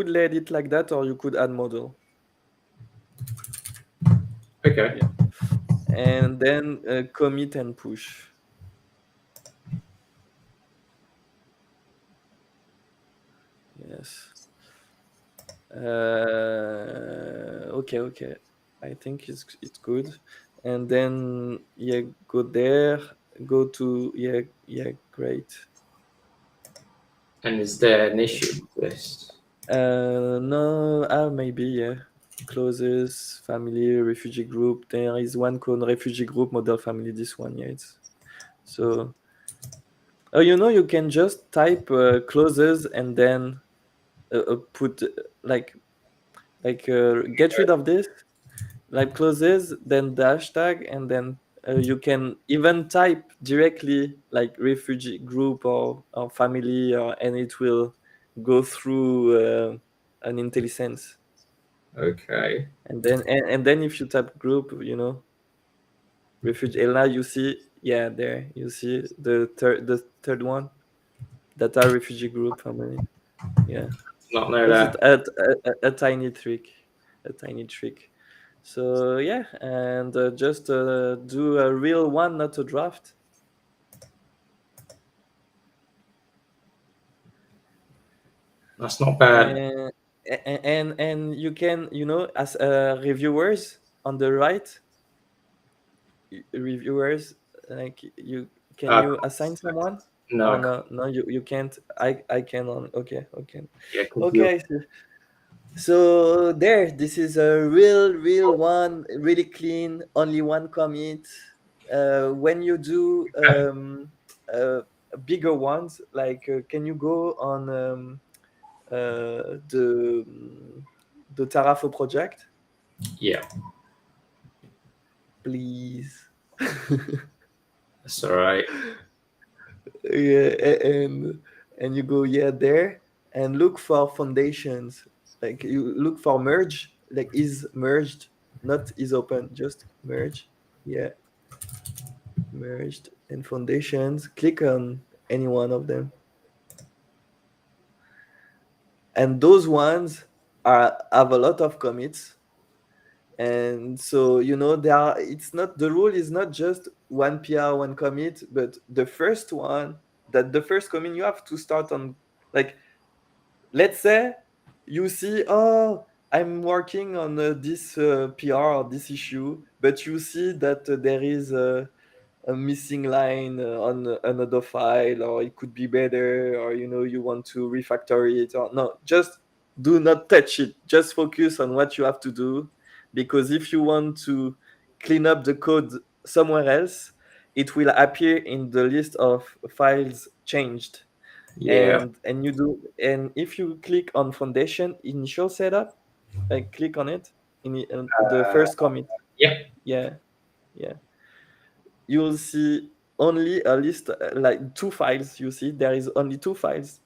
A: let it like that, or you could add model.
B: okay.
A: Yeah, and then commit and push. Yes. Okay, okay. I think it's good. And then yeah, go there. Go to, yeah, yeah, great.
B: And is there an
A: Yeah.
B: issue with this?
A: No, maybe, yeah. Closes, family, refugee group. There is one called refugee group, model family. This one, yeah. It's so. Oh, you can just type closes and then put get rid of this, like closes, then the hashtag, and then you can even type directly like refugee group or family, and it will go through an IntelliSense.
B: Okay.
A: And then if you type group, refugee, and now you see, yeah, there you see the third one, that are refugee group family. Yeah,
B: Not know
A: just
B: that.
A: a tiny trick, a tiny trick. So yeah, and just do a real one, not a draft.
B: That's not bad.
A: And you can, as reviewers on the right, reviewers, like, can
B: Uh,
A: you assign someone?
B: no,
A: Oh,
B: I can't.
A: no, no, you can't. I can on. Okay, okay.
B: Yeah, because you.
A: Okay, so there, this is a real one, really clean, only one commit. When you do uh, bigger ones, like, can you go on the Tarafo project,
B: Yeah,
A: please?
B: that's all right.
A: Yeah, and you go, yeah, there, and look for foundations, like you look for merge, like is merged, not is open, just merge. Yeah, merged and foundations, click on any one of them, and those ones have a lot of commits. And so, there are, it's not, the rule is not just one PR, one commit, but the first one, that the first commit you have to start on, like, let's say you see, oh, I'm working on this PR or this issue, but you see that there is a missing line on another file, or it could be better, or you want to refactor it, or no, just do not touch it, just focus on what you have to do, because if you want to clean up the code somewhere else, it will appear in the list of files changed.
B: Yeah,
A: And if you click on foundation initial setup, like click on it the
B: uh,
A: first commit.
B: yep,
A: Yeah, yeah, you will see only a list, like two files. You see there is only two files.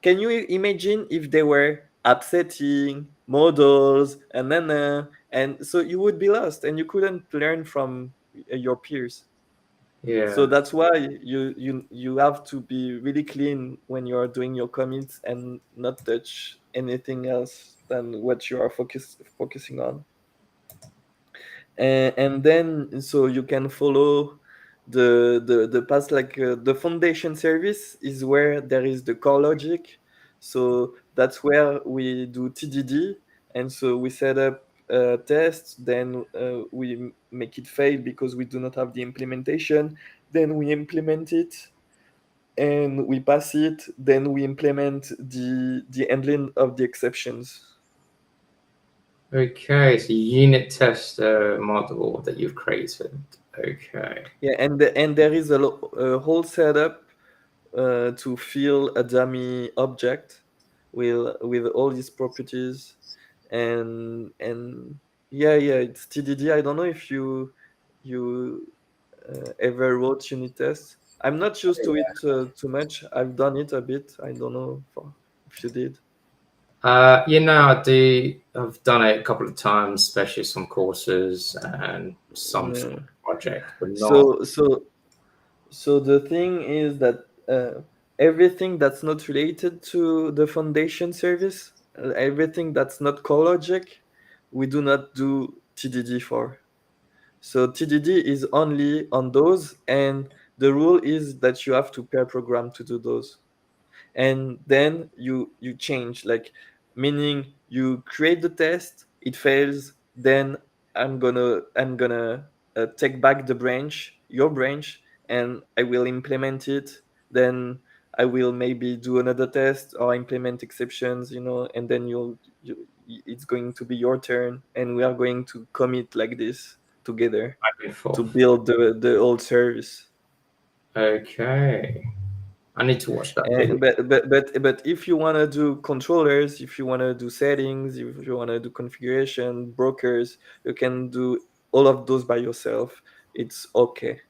A: Can you imagine if they were upsetting models, and so you would be lost and you couldn't learn from your peers. So
B: yeah.
A: that's why you have to be really clean when you are doing your commits, and not touch anything else than what you are focusing on. And then, so you can follow the path, like, the foundation service is where there is the core logic. So that's where we do TDD, and so we set up tests, then we make it fail because we do not have the implementation, then we implement it and we pass it, then we implement the handling of the exceptions.
B: Okay, so unit test model that you've created. Okay.
A: Yeah, and there is a whole setup to fill a dummy object with all these properties, and yeah, it's TDD. I don't know if you ever wrote unit tests. I'm not used to it too much. I've done it a bit. I don't know if you did.
B: I do. I've done it a couple of times, especially some courses and some
A: Yeah.
B: projects, but not.
A: So the thing is that everything that's not related to the foundation service, everything that's not core logic, we do not do TDD for. So TDD is only on those, and the rule is that you have to pair program to do those. And then you change, like, meaning you create the test, it fails, then I'm gonna take back the branch, your branch, and I will implement it. Then I will maybe do another test or implement exceptions, and then it's going to be your turn, and we are going to commit like this together
B: Back and
A: to
B: forth.
A: build the old service.
B: Okay. I need to watch that video.
A: But if you want to do controllers, if you want to do settings, if you want to do configuration, brokers, you can do all of those by yourself. It's okay.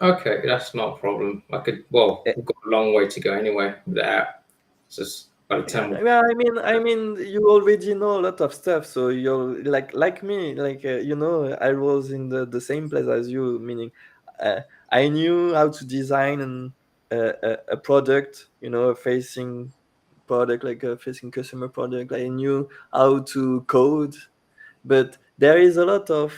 B: Okay, that's not a problem. Well, we've got a long way to go anyway with that. It's just by the
A: Yeah,
B: time we
A: well, I mean, you already know a lot of stuff, so you're like me, I was in the same place as you, meaning, uh, I knew how to design a product, a facing product, like a facing customer product. I knew how to code, but there is a lot of,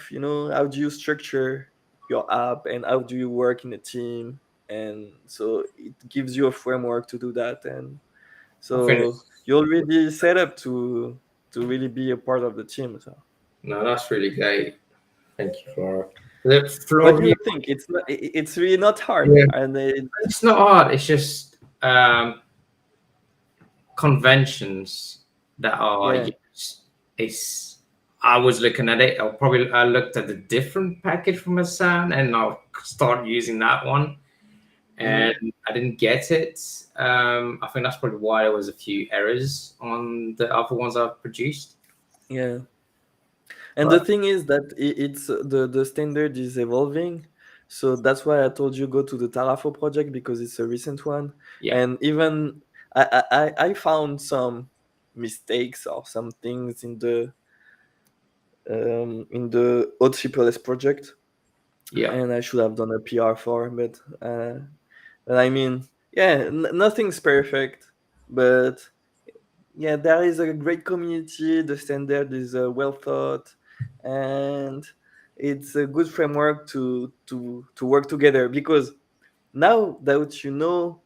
A: how do you structure your app and how do you work in a team, and so it gives you a framework to do that, and
B: I
A: so
B: finish.
A: you're already set up to really be a part of the team. So
B: No, that's really great. Thank you, Flora. The
A: what do
B: Flora,
A: you think? It's really not hard,
B: yeah,
A: and
B: it's not hard. It's just conventions that are
A: yeah.
B: used. It's I was looking at it. I looked at a different package from Hassan, and I'll start using that one, and
A: Hmm.
B: I didn't get it. I think that's probably why there was a few errors on the other ones I've produced.
A: Yeah, and the
B: But
A: thing is that it's the standard is evolving, so that's why I told you go to the Tarafo project because it's a recent one,
B: yeah,
A: and even I found some mistakes or some things in the OSS project,
B: yeah,
A: and I should have done a PR for, but I mean, yeah, nothing's perfect, but yeah, there is a great community. The standard is well thought, and it's a good framework to work together. Because now that you know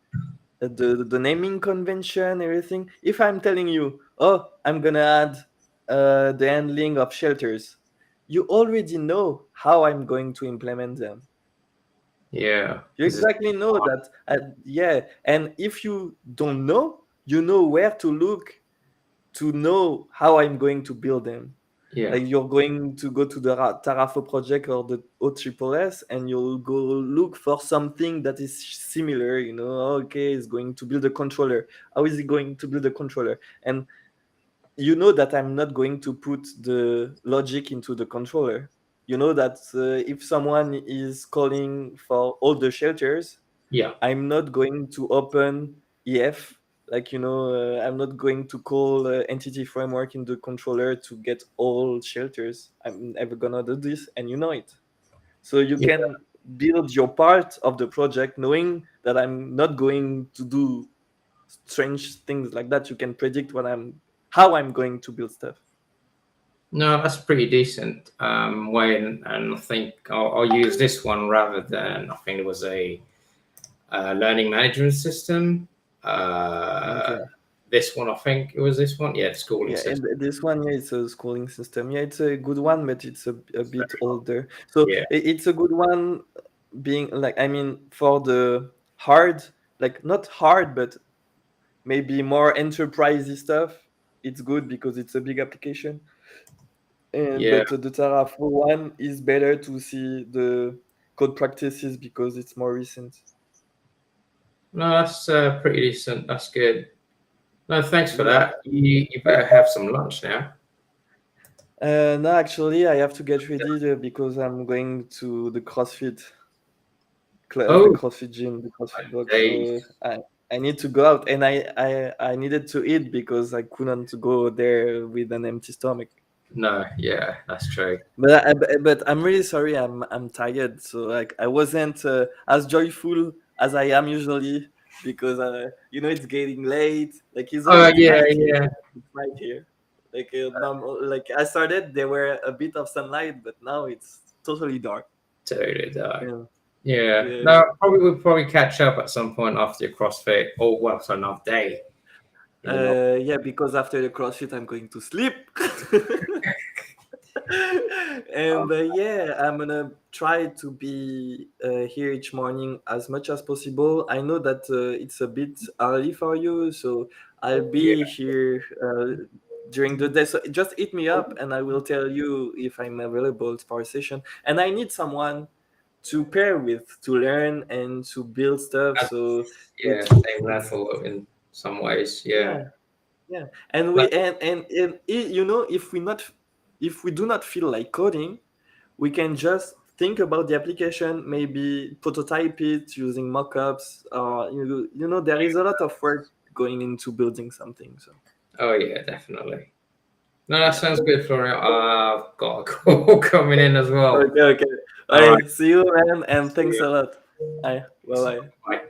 A: the naming convention, everything. If I'm telling you, oh, I'm gonna add the handling of shelters, you already know how I'm going to implement them.
B: yeah.
A: You
B: Because it's
A: exactly know that, yeah. And if you don't know, you know where to look to know how I'm going to build them.
B: yeah,
A: Like you're going to go to the Tarafo project or the OSS, and you'll go look for something that is similar. Okay, it's going to build a controller. How is it going to build a controller? And you know that I'm not going to put the logic into the controller. You know that if someone is calling for all the shelters,
B: yeah,
A: I'm not going to open EF. I'm not going to call entity framework in the controller to get all shelters. I'm never gonna do this, and you know it. So you
B: yeah.
A: can build your part of the project knowing that I'm not going to do strange things like that. You can predict how I'm going to build stuff.
B: No, that's pretty decent way, and I think I'll use this one rather than I think it was a learning management system. Uh,
A: Okay.
B: this one, I think it was this one. Yeah, the schooling
A: Yeah, and
B: system.
A: this one, yeah, it's a schooling system. Yeah, it's a good one, but it's a bit older. So
B: Yeah,
A: it's a good one, being like, I mean, for the hard, like not hard, but maybe more enterprisey stuff. It's good because it's a big application. And
B: yeah.
A: but the Terraform one is better to see the code practices because it's more recent.
B: No, that's pretty decent. That's good. No, thanks for
A: Yeah.
B: that. You better have some lunch now.
A: No, actually, I have to get ready because I'm going to the CrossFit class, the
B: Oh,
A: CrossFit gym, the CrossFit box. So
B: days.
A: I need to go out, and I needed to eat because I couldn't go there with an empty stomach.
B: No, yeah, that's true.
A: But I'm really sorry. I'm tired. So like I wasn't as joyful as I am usually because it's getting late. Like it's
B: Oh,
A: already
B: yeah,
A: night here.
B: yeah.
A: It's night here. Like I started, there were a bit of sunlight, but now it's totally dark.
B: Totally dark.
A: Yeah,
B: Yeah.
A: yeah.
B: No, probably we'll probably catch up at some point after your CrossFit. Or well, so another day. You know.
A: Yeah, because after the CrossFit, I'm going to sleep. And yeah, I'm gonna try to be here each morning as much as possible. I know that it's a bit early for you, so I'll be
B: Yeah.
A: here during the day. So just hit me up, and I will tell you if I'm available for a session. And I need someone to pair with, to learn and to build stuff. So
B: Yeah,
A: it's
B: same
A: it's
B: level in some ways. Yeah.
A: yeah, yeah. And
B: Like,
A: you know, if we do not feel like coding, we can just think about the application, maybe prototype it using mockups. You know, there is a lot of work going into building something. So
B: oh yeah, definitely. No, that
A: yeah.
B: sounds good, Florian. I've got a call coming in as well.
A: Okay, okay.
B: All right.
A: I see you, man, and
B: See
A: thanks
B: you.
A: a lot. Bye, bye, bye.
B: Bye.